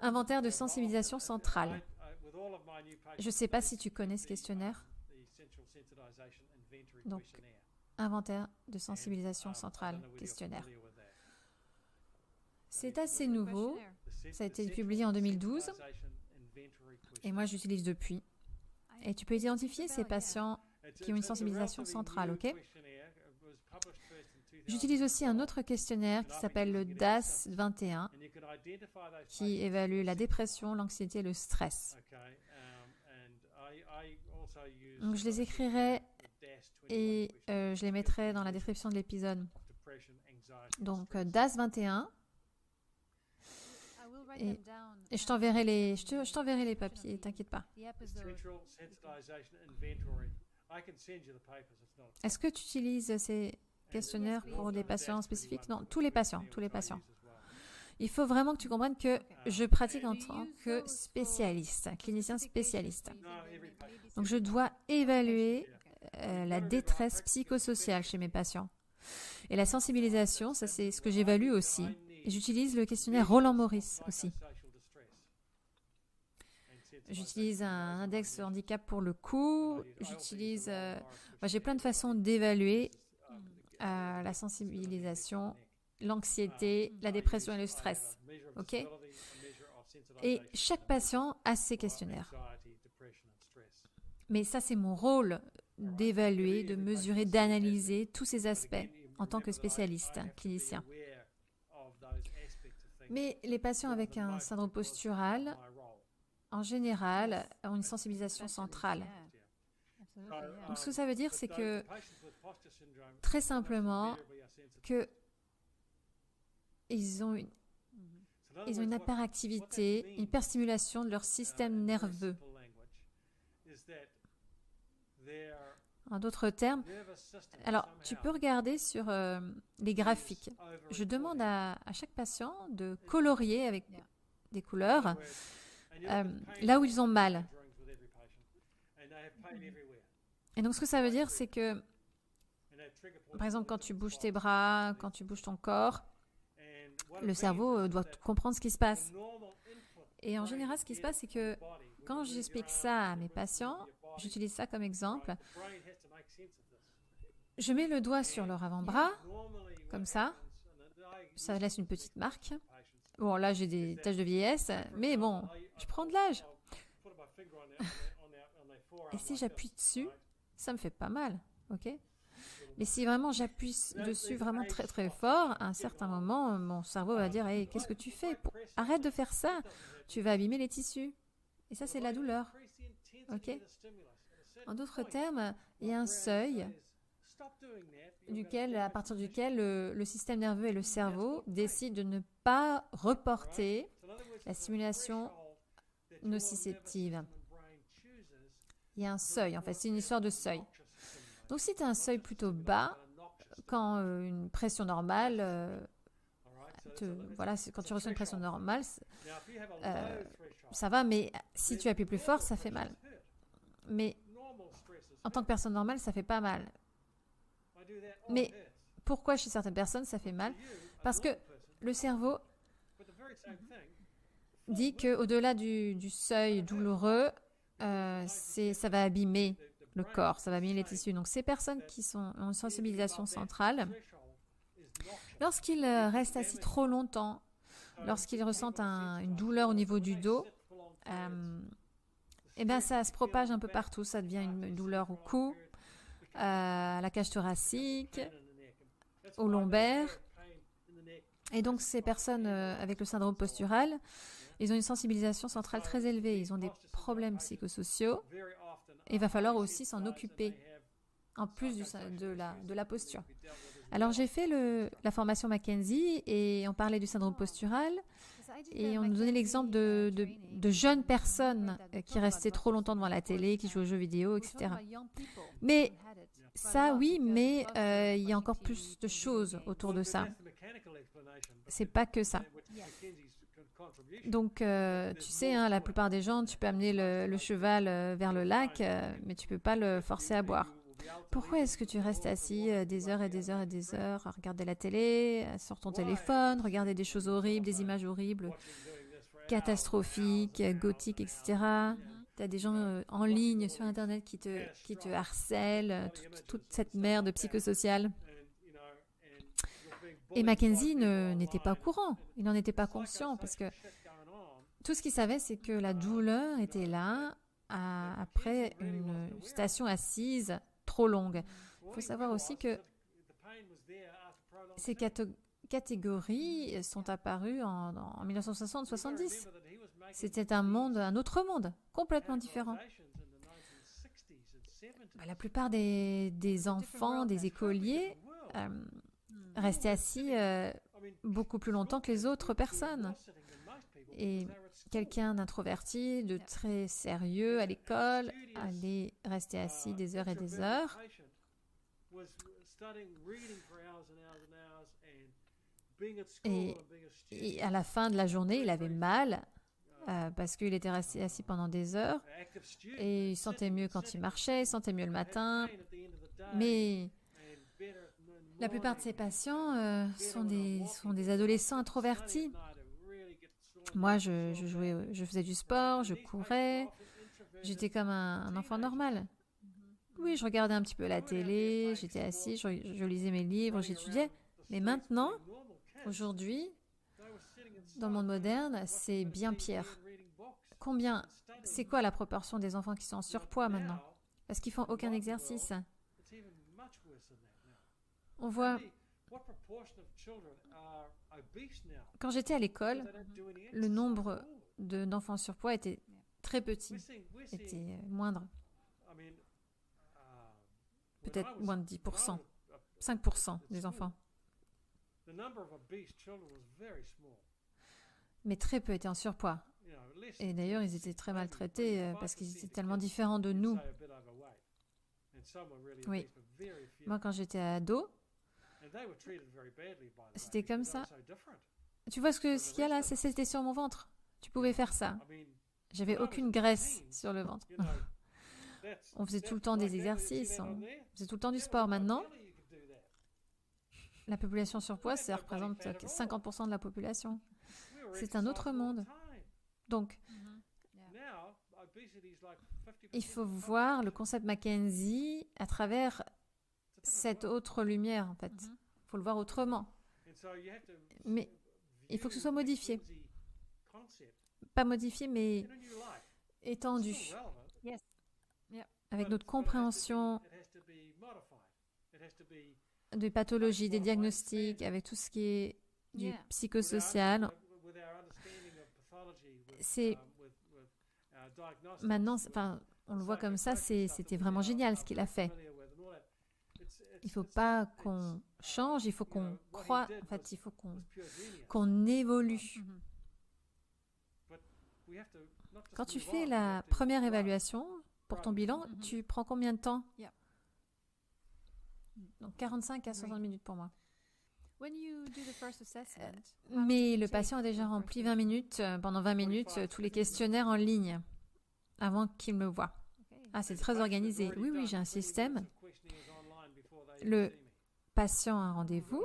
Inventaire de sensibilisation centrale. Je ne sais pas si tu connais ce questionnaire. Donc, Inventaire de sensibilisation centrale, questionnaire. C'est assez nouveau. Ça a été publié en 2012 et moi j'utilise depuis. Et tu peux identifier ces patients qui ont une sensibilisation centrale, ok? J'utilise aussi un autre questionnaire qui s'appelle le DAS 21 qui évalue la dépression, l'anxiété et le stress. Donc je les écrirai et je les mettrai dans la description de l'épisode. Donc DAS 21 et je t'enverrai les papiers, t'inquiète pas. Est-ce que tu utilises ces questionnaires pour des patients spécifiques? Non, tous les patients. Il faut vraiment que tu comprennes que je pratique en tant que spécialiste, clinicien spécialiste. Donc je dois évaluer la détresse psychosociale chez mes patients. Et la sensibilisation, ça c'est ce que j'évalue aussi. Et j'utilise le questionnaire Roland-Morris aussi. J'utilise un index handicap pour le coût. J'ai plein de façons d'évaluer la sensibilisation, l'anxiété, la dépression et le stress. Ok? Et chaque patient a ses questionnaires. Mais ça, c'est mon rôle d'évaluer, de mesurer, d'analyser tous ces aspects en tant que spécialiste, clinicien. Mais les patients avec un syndrome postural, en général, ont une sensibilisation centrale. Donc, ce que ça veut dire, c'est que, très simplement, ils ont une hyperactivité, une hyperstimulation de leur système nerveux. En d'autres termes, alors tu peux regarder sur les graphiques. Je demande à chaque patient de colorier avec des couleurs là où ils ont mal. Et donc ce que ça veut dire, c'est que, par exemple, quand tu bouges tes bras, quand tu bouges ton corps, le cerveau doit comprendre ce qui se passe. Et en général, ce qui se passe, c'est que quand j'explique ça à mes patients, j'utilise ça comme exemple. Je mets le doigt sur leur avant-bras, comme ça. Ça laisse une petite marque. Bon, là, j'ai des taches de vieillesse, mais bon, je prends de l'âge. Et si j'appuie dessus, ça me fait pas mal, ok? Mais si vraiment j'appuie dessus vraiment très très fort, à un certain moment, mon cerveau va dire hey, qu'est-ce que tu fais? Arrête de faire ça, tu vas abîmer les tissus. Et ça, c'est la douleur. Ok? En d'autres termes, il y a un seuil à partir duquel le système nerveux et le cerveau décident de ne pas reporter la stimulation nociceptive. Il y a un seuil, en fait, c'est une histoire de seuil. Donc, si tu as un seuil plutôt bas, quand une pression normale, quand tu reçois une pression normale, ça va, mais si tu appuies plus fort, ça fait mal. Mais en tant que personne normale, ça fait pas mal. Mais pourquoi chez certaines personnes, ça fait mal? Parce que le cerveau dit qu'au-delà du seuil douloureux, ça va abîmer le corps, ça va abîmer les tissus. Donc ces personnes qui ont une sensibilisation centrale, lorsqu'ils restent assis trop longtemps, lorsqu'ils ressentent une douleur au niveau du dos, ça se propage un peu partout. Ça devient une douleur au cou, à la cage thoracique, au lombaire. Et donc ces personnes avec le syndrome postural, ils ont une sensibilisation centrale très élevée. Ils ont des problèmes psychosociaux. Et il va falloir aussi s'en occuper, en plus de la posture. Alors j'ai fait la formation Mackenzie et on parlait du syndrome postural. Et on nous donnait l'exemple de jeunes personnes qui restaient trop longtemps devant la télé, qui jouaient aux jeux vidéo, etc. Mais ça, oui, mais il y a encore plus de choses autour de ça. C'est pas que ça. Donc, tu sais, hein, la plupart des gens, tu peux amener le cheval vers le lac, mais tu peux pas le forcer à boire. Pourquoi est-ce que tu restes assis des heures et des heures et des heures à regarder la télé, sur ton téléphone, regarder des choses horribles, des images horribles, catastrophiques, gothiques, etc. Tu as des gens en ligne sur Internet qui te harcèlent, toute cette merde psychosociale. Et Mackenzie n'était pas au courant, il n'en était pas conscient parce que tout ce qu'il savait, c'est que la douleur était là après une station assise trop longue. Il faut savoir aussi que ces catégories sont apparues en 1960-70. C'était un autre monde, complètement différent. La plupart des enfants, des écoliers, restaient assis beaucoup plus longtemps que les autres personnes. Et quelqu'un d'introverti, de très sérieux à l'école, allait rester assis des heures et des heures. Et à la fin de la journée, il avait mal parce qu'il était resté assis pendant des heures et il sentait mieux quand il marchait, il sentait mieux le matin. Mais la plupart de ces patients sont des adolescents introvertis. Moi, je faisais du sport, je courais, j'étais comme un enfant normal. Oui, je regardais un petit peu la télé, j'étais assis, je lisais mes livres, j'étudiais. Mais maintenant, aujourd'hui, dans le monde moderne, c'est bien pire. C'est quoi la proportion des enfants qui sont en surpoids maintenant? Parce qu'ils font aucun exercice. On voit, quand j'étais à l'école, le nombre d'enfants en surpoids était très petit, était moindre. Peut-être moins de 10%, 5% des enfants. Mais très peu étaient en surpoids. Et d'ailleurs, ils étaient très maltraités parce qu'ils étaient tellement différents de nous. Oui. Moi, quand j'étais ado, c'était comme ça. Tu vois ce qu'il y a là? C'était sur mon ventre. Tu pouvais faire ça. J'avais aucune graisse sur le ventre. On faisait tout le temps des exercices, on faisait tout le temps du sport. Maintenant, la population surpoids, ça représente 50% de la population. C'est un autre monde. Donc, il faut voir le concept Mackenzie à travers cette autre lumière, en fait. Il faut le voir autrement. Mais il faut que ce soit modifié. Pas modifié, mais étendu. Avec notre compréhension des pathologies, des diagnostics, avec tout ce qui est du psychosocial. Maintenant, on le voit comme ça, c'était vraiment génial ce qu'il a fait. Il ne faut pas qu'on change, il faut qu'on croit, en fait, il faut qu'on évolue. Quand tu fais la première évaluation pour ton bilan, tu prends combien de temps? Donc 45 à 60 minutes pour moi. Mais le patient a déjà rempli 20 minutes, pendant 20 minutes, tous les questionnaires en ligne avant qu'il me voie. Ah, c'est très organisé. Oui, j'ai un système. Le patient a un rendez-vous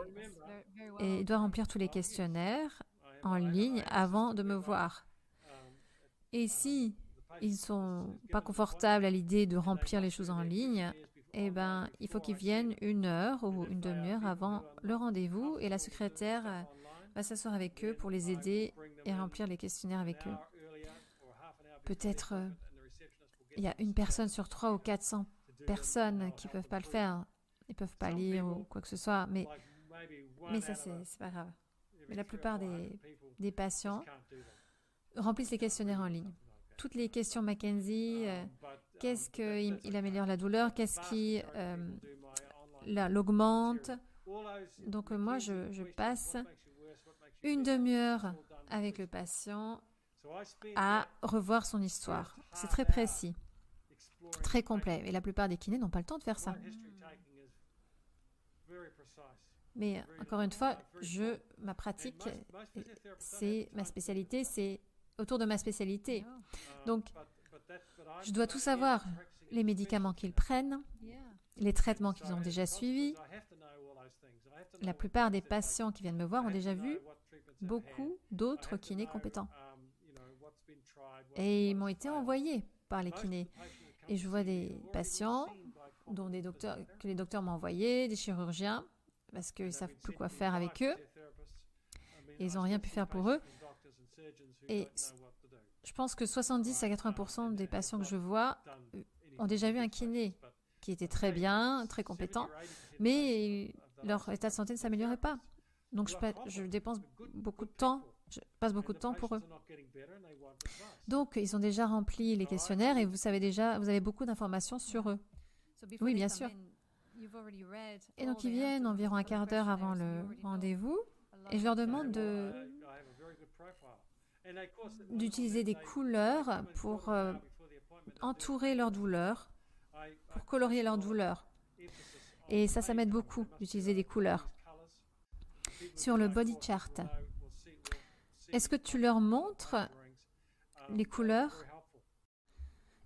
et doit remplir tous les questionnaires en ligne avant de me voir. Et si ils ne sont pas confortables à l'idée de remplir les choses en ligne, eh ben, il faut qu'ils viennent 1 heure ou une demi-heure avant le rendez-vous et la secrétaire va s'asseoir avec eux pour les aider et remplir les questionnaires avec eux. Peut-être il y a 1 personne sur 300 ou 400 personnes qui ne peuvent pas le faire. Ils ne peuvent pas lire ou quoi que ce soit, mais ça, c'est pas grave. Mais la plupart des patients remplissent les questionnaires en ligne. Toutes les questions Mackenzie, qu'est-ce qui améliore la douleur, qu'est-ce qui l'augmente. Donc moi, je passe 1 demi-heure avec le patient à revoir son histoire. C'est très précis, très complet. Et la plupart des kinés n'ont pas le temps de faire ça. Mais encore une fois, ma pratique, c'est ma spécialité, c'est autour de ma spécialité. Donc, je dois tout savoir, les médicaments qu'ils prennent, les traitements qu'ils ont déjà suivis. La plupart des patients qui viennent me voir ont déjà vu beaucoup d'autres kinés compétents. Et ils m'ont été envoyés par les kinés. Et je vois des patients que les docteurs m'ont envoyés, des chirurgiens, parce qu'ils ne savent plus quoi faire avec eux. Et ils n'ont rien pu faire pour eux. Et je pense que 70 à 80% des patients que je vois ont déjà vu un kiné qui était très bien, très compétent, mais leur état de santé ne s'améliorait pas. Donc je dépense beaucoup de temps, je passe beaucoup de temps pour eux. Donc ils ont déjà rempli les questionnaires et vous avez beaucoup d'informations sur eux. Oui, bien sûr. Et donc ils viennent environ un quart d'heure avant le rendez-vous et je leur demande d'utiliser des couleurs pour entourer leur douleur, pour colorier leur douleur. Et ça m'aide beaucoup d'utiliser des couleurs. Sur le body chart, est-ce que tu leur montres les couleurs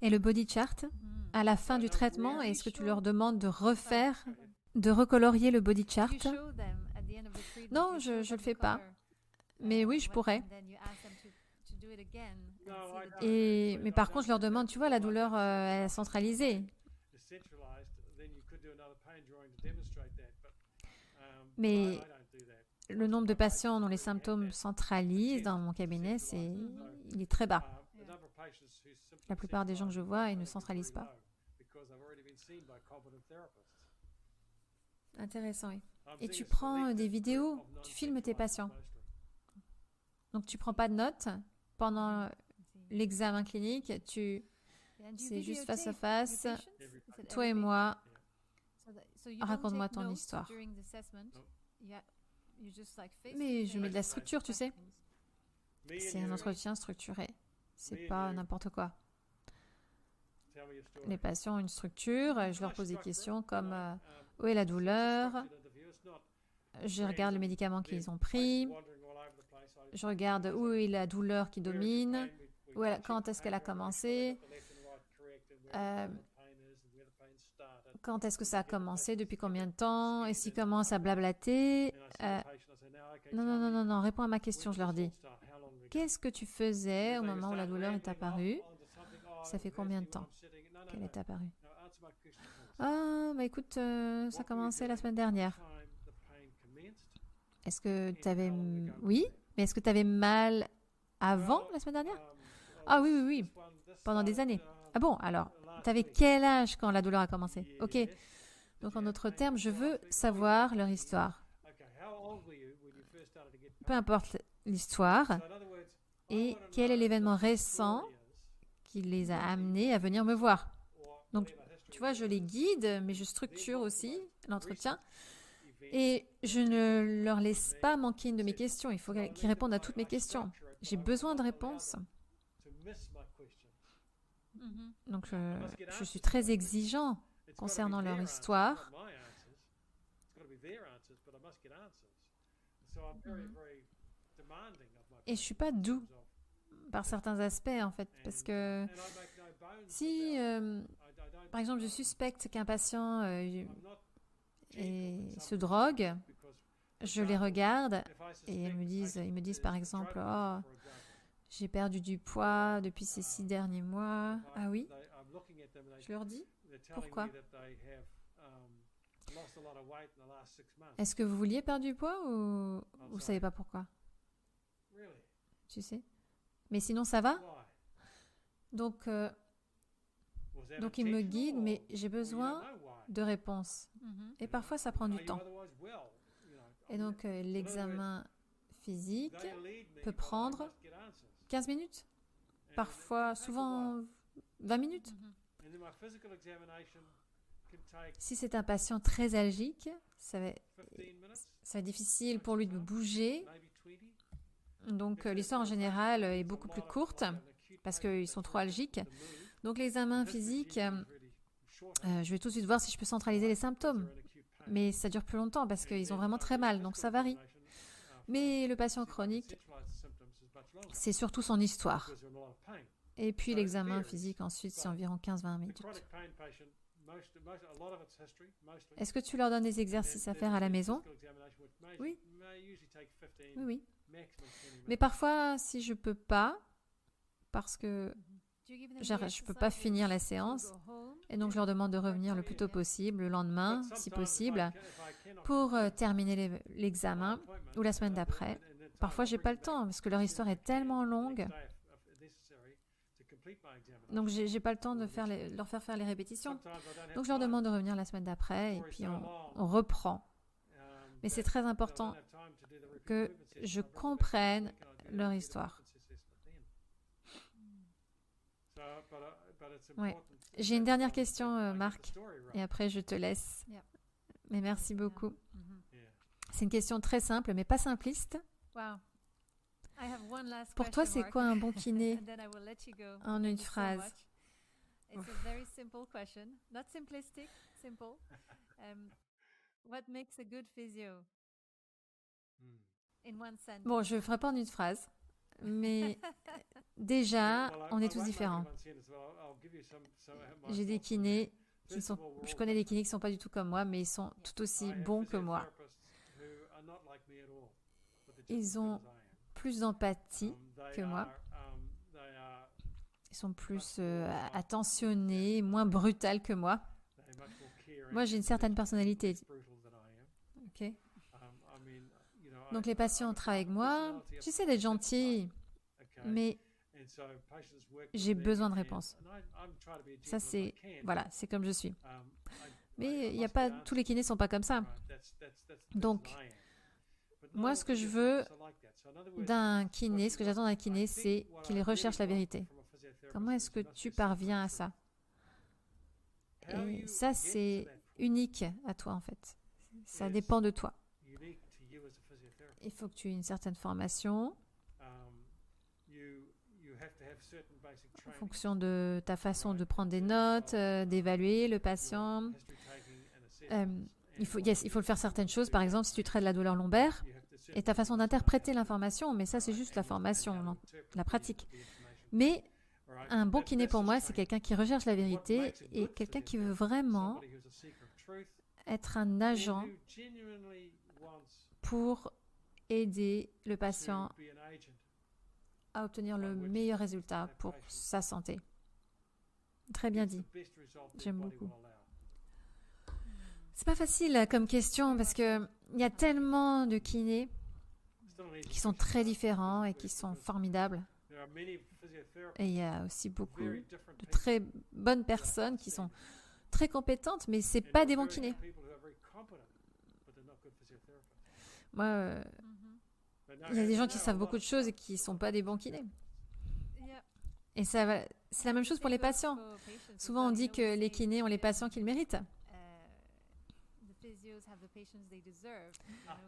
et le body chart à la fin du traitement? Est-ce que tu leur demandes de recolorier le body chart? Non, je ne le fais pas. Mais oui, je pourrais. Mais par contre, je leur demande, tu vois, la douleur est centralisée. Mais le nombre de patients dont les symptômes centralisent dans mon cabinet, il est très bas. La plupart des gens que je vois, ils ne centralisent pas. Intéressant, oui. Et tu prends des vidéos, tu filmes tes patients. Donc tu prends pas de notes pendant l'examen clinique, c'est juste face à face, toi et moi. Raconte-moi ton histoire. Mais je mets de la structure, tu sais. C'est un entretien structuré. C'est pas n'importe quoi. Les patients ont une structure, je leur pose des questions comme où est la douleur, je regarde le médicament qu'ils ont pris, je regarde où est la douleur qui domine, quand est-ce qu'elle a commencé, quand est-ce que ça a commencé, depuis combien de temps, et s'ils commencent à blablater. Non, réponds à ma question, je leur dis. Qu'est-ce que tu faisais au moment où la douleur est apparue? Ça fait combien de temps qu'elle est apparue? Ah, bah écoute, ça a commencé la semaine dernière. Est-ce que tu avais... Oui, mais est-ce que tu avais mal avant la semaine dernière? Ah oui, pendant des années. Ah bon, alors, tu avais quel âge quand la douleur a commencé? Ok, donc en d'autres termes, je veux savoir leur histoire. Peu importe l'histoire, et quel est l'événement récent qui les a amenés à venir me voir. Donc, tu vois, je les guide, mais je structure aussi l'entretien. Et je ne leur laisse pas manquer une de mes questions. Il faut qu'ils répondent à toutes mes questions. J'ai besoin de réponses. Donc, je suis très exigeant concernant leur histoire. Et je ne suis pas doux par certains aspects, en fait, parce que si, par exemple, je suspecte qu'un patient se drogue, je les regarde et ils me disent par exemple, oh, j'ai perdu du poids depuis ces 6 derniers mois. Ah oui? Je leur dis, pourquoi? Est-ce que vous vouliez perdre du poids ou vous ne savez pas pourquoi? Tu sais? Mais sinon, ça va? Donc ils me guident, mais j'ai besoin de réponses. Et parfois, ça prend du temps. Et donc, l'examen physique peut prendre 15 minutes. Parfois, souvent 20 minutes. Si c'est un patient très algique, ça va être difficile pour lui de bouger. Donc, l'histoire en général est beaucoup plus courte parce qu'ils sont trop algiques. Donc, l'examen physique, je vais tout de suite voir si je peux centraliser les symptômes. Mais ça dure plus longtemps parce qu'ils ont vraiment très mal, donc ça varie. Mais le patient chronique, c'est surtout son histoire. Et puis l'examen physique, ensuite, c'est environ 15-20 minutes. Est-ce que tu leur donnes des exercices à faire à la maison? Oui. Oui. Mais parfois, si je ne peux pas, parce que je ne peux pas finir la séance. Et donc, je leur demande de revenir le plus tôt possible, le lendemain, si possible, pour terminer l'examen ou la semaine d'après. Parfois, je n'ai pas le temps parce que leur histoire est tellement longue. Donc, je n'ai pas le temps de leur faire les répétitions. Donc, je leur demande de revenir la semaine d'après et puis on reprend. Mais c'est très important que je comprenne leur histoire. Ouais. J'ai une dernière question, Marc, et après je te laisse. Mais merci beaucoup. C'est une question très simple, mais pas simpliste. Pour toi, c'est quoi un bon kiné en une phrase? It's a very simple question, not simplistic, simple. What makes a good physio? In one sentence. Bon, je ne ferai pas en une phrase, mais déjà, on est tous différents. J'ai des kinés qui sont... Je connais des kinés qui ne sont pas du tout comme moi, mais ils sont tout aussi bons que moi. Ils ont plus d'empathie que moi. Ils sont plus attentionnés, moins brutals que moi. Moi, j'ai une certaine personnalité. Okay. Donc, les patients travaillent avec moi. J'essaie d'être gentil, mais j'ai besoin de réponses. Ça, c'est... Voilà, c'est comme je suis. Mais il n'y a pas... Tous les kinés ne sont pas comme ça. Donc, moi, ce que je veux d'un kiné, ce que j'attends d'un kiné, c'est qu'il recherche la vérité. Comment est-ce que tu parviens à ça? Et ça, c'est unique à toi, en fait. Ça dépend de toi. Il faut que tu aies une certaine formation en fonction de ta façon de prendre des notes, d'évaluer le patient. Il faut le faire certaines choses. Par exemple, si tu traites la douleur lombaire, et ta façon d'interpréter l'information, mais ça, c'est juste la formation, la pratique. Mais un bon kiné pour moi, c'est quelqu'un qui recherche la vérité et quelqu'un qui veut vraiment être un agent pour aider le patient à obtenir le meilleur résultat pour sa santé. Très bien dit. J'aime beaucoup. C'est pas facile comme question parce que il y a tellement de kinés qui sont très différents et qui sont formidables. Et il y a aussi beaucoup de très bonnes personnes qui sont très compétentes, mais c'est pas des bons kinés. Moi, il y a des gens qui savent beaucoup de choses et qui sont pas des bons kinés. Et c'est la même chose pour les patients. Souvent, on dit que les kinés ont les patients qu'ils méritent.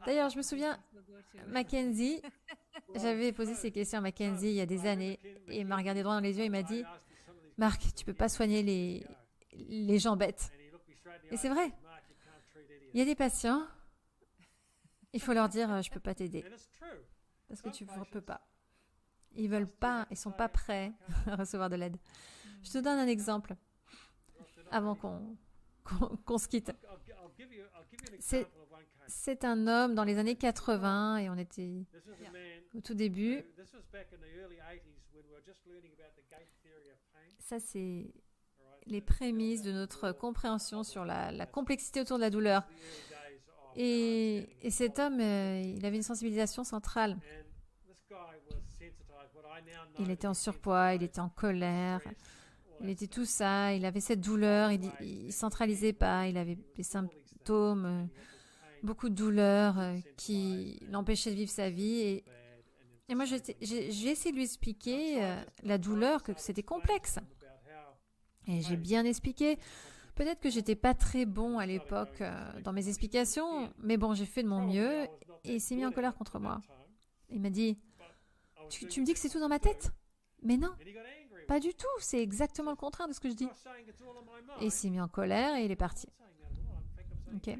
D'ailleurs, je me souviens, Mackenzie, j'avais posé ces questions à Mackenzie il y a des années et il m'a regardé droit dans les yeux et il m'a dit « Marc, tu peux pas soigner les gens bêtes. » Et c'est vrai. Il y a des patients, il faut leur dire « Je peux pas t'aider. » Parce que tu ne peux pas. Ils veulent pas, ils sont pas prêts à recevoir de l'aide. Je te donne un exemple avant qu'on se quitte. C'est un homme dans les années 80 et on était au tout début. Ça, c'est les prémices de notre compréhension sur la complexité autour de la douleur. Et cet homme, il avait une sensibilisation centrale. Il était en surpoids, il était en colère, il était tout ça, il avait cette douleur, il ne centralisait pas, il avait des symptômes, beaucoup de douleurs qui l'empêchaient de vivre sa vie. Et moi, j'ai essayé de lui expliquer la douleur, que c'était complexe. Et j'ai bien expliqué. Peut-être que j'étais pas très bon à l'époque dans mes explications, mais bon, j'ai fait de mon mieux et il s'est mis en colère contre moi. Il m'a dit, tu me dis que c'est tout dans ma tête? Mais non, pas du tout, c'est exactement le contraire de ce que je dis. Et il s'est mis en colère et il est parti. Ok.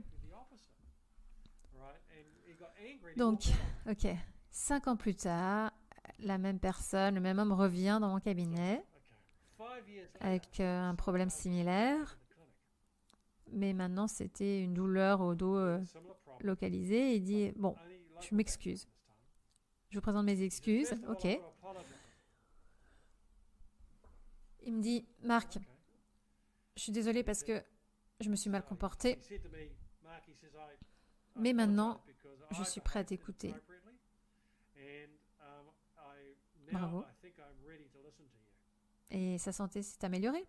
Donc, 5 ans plus tard, la même personne, le même homme revient dans mon cabinet avec un problème similaire. Mais maintenant, c'était une douleur au dos localisée. Et il dit, bon, je m'excuse. Je vous présente mes excuses. Ok. Il me dit, Marc, je suis désolée parce que je me suis mal comporté, mais maintenant, je suis prêt à t'écouter. Bravo. Et sa santé s'est améliorée.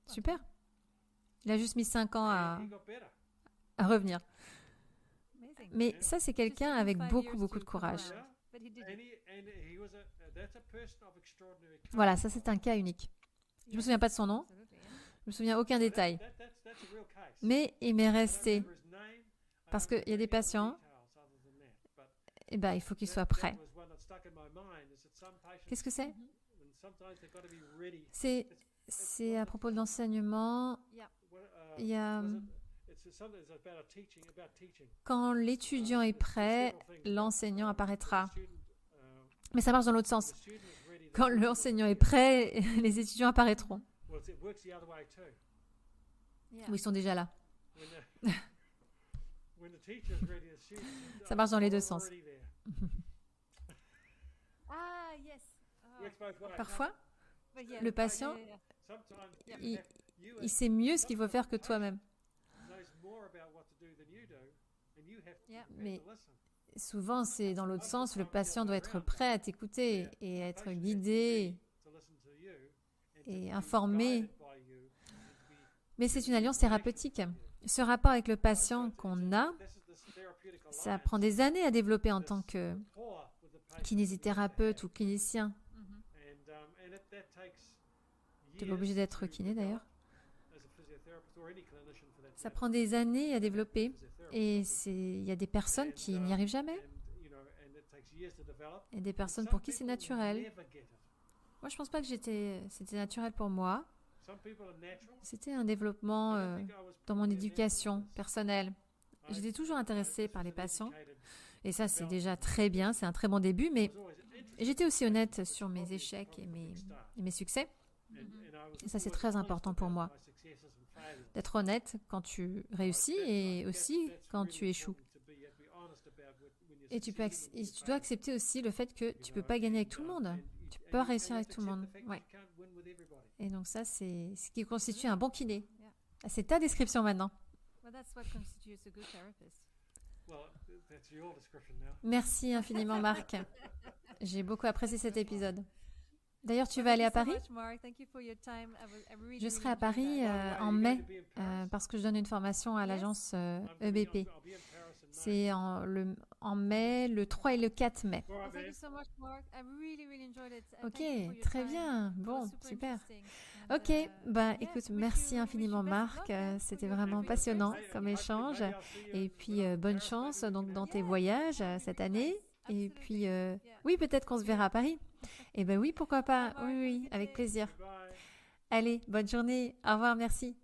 Super. Il a juste mis 5 ans à revenir. Amazing. Mais ça, c'est quelqu'un avec beaucoup, beaucoup de courage. But he did it. Voilà, ça, c'est un cas unique. Je ne me souviens pas de son nom, Absolutely, yeah. je me souviens aucun détail. Mais il m'est resté. Parce qu'il y a des patients, eh ben, il faut qu'ils soient prêts. Qu'est-ce que c'est? C'est à propos de l'enseignement. Yeah. Il y a, quand l'étudiant est prêt, l'enseignant apparaîtra. Mais ça marche dans l'autre sens. Quand l'enseignant est prêt, les étudiants apparaîtront. Yeah. Ou ils sont déjà là. Ça marche dans les deux sens. Ah, yes. Oh, Parfois, but yeah, le patient, yeah, yeah. il sait mieux ce qu'il faut faire que toi-même. Mais souvent, c'est dans l'autre sens. Le patient doit être prêt à t'écouter et à être guidé et informé. Mais c'est une alliance thérapeutique. Ce rapport avec le patient qu'on a, ça prend des années à développer en tant que kinésithérapeute ou clinicien. Tu n'es pas obligé d'être kiné d'ailleurs. Ça prend des années à développer et il y a des personnes qui n'y arrivent jamais et des personnes pour qui c'est naturel. Moi, je pense pas que c'était naturel pour moi. C'était un développement dans mon éducation personnelle. J'étais toujours intéressée par les patients et ça, c'est déjà très bien, c'est un très bon début, mais j'étais aussi honnête sur mes échecs et mes succès. Et ça, c'est très important pour moi, d'être honnête quand tu réussis et aussi quand tu échoues. Et tu dois accepter aussi le fait que tu ne peux pas gagner avec tout le monde. Tu peux pas réussir avec tout le monde. Ouais. Et donc ça, c'est ce qui constitue un bon kiné. C'est ta description maintenant. Well, that's what constitutes a good therapist. Merci infiniment, Marc. J'ai beaucoup apprécié cet épisode. D'ailleurs, tu vas aller à Paris? Je serai à Paris en mai parce que je donne une formation à l'agence EBP. C'est en mai, le 3 et le 4 mai. Ok, très bien. Bon, super. Ok, écoute, merci infiniment Marc. C'était vraiment passionnant comme échange. Et puis, bonne chance donc, dans tes voyages cette année. Et puis, oui, peut-être qu'on se verra à Paris. Eh bien oui, pourquoi pas. Oui, avec plaisir. Allez, bonne journée. Au revoir, merci.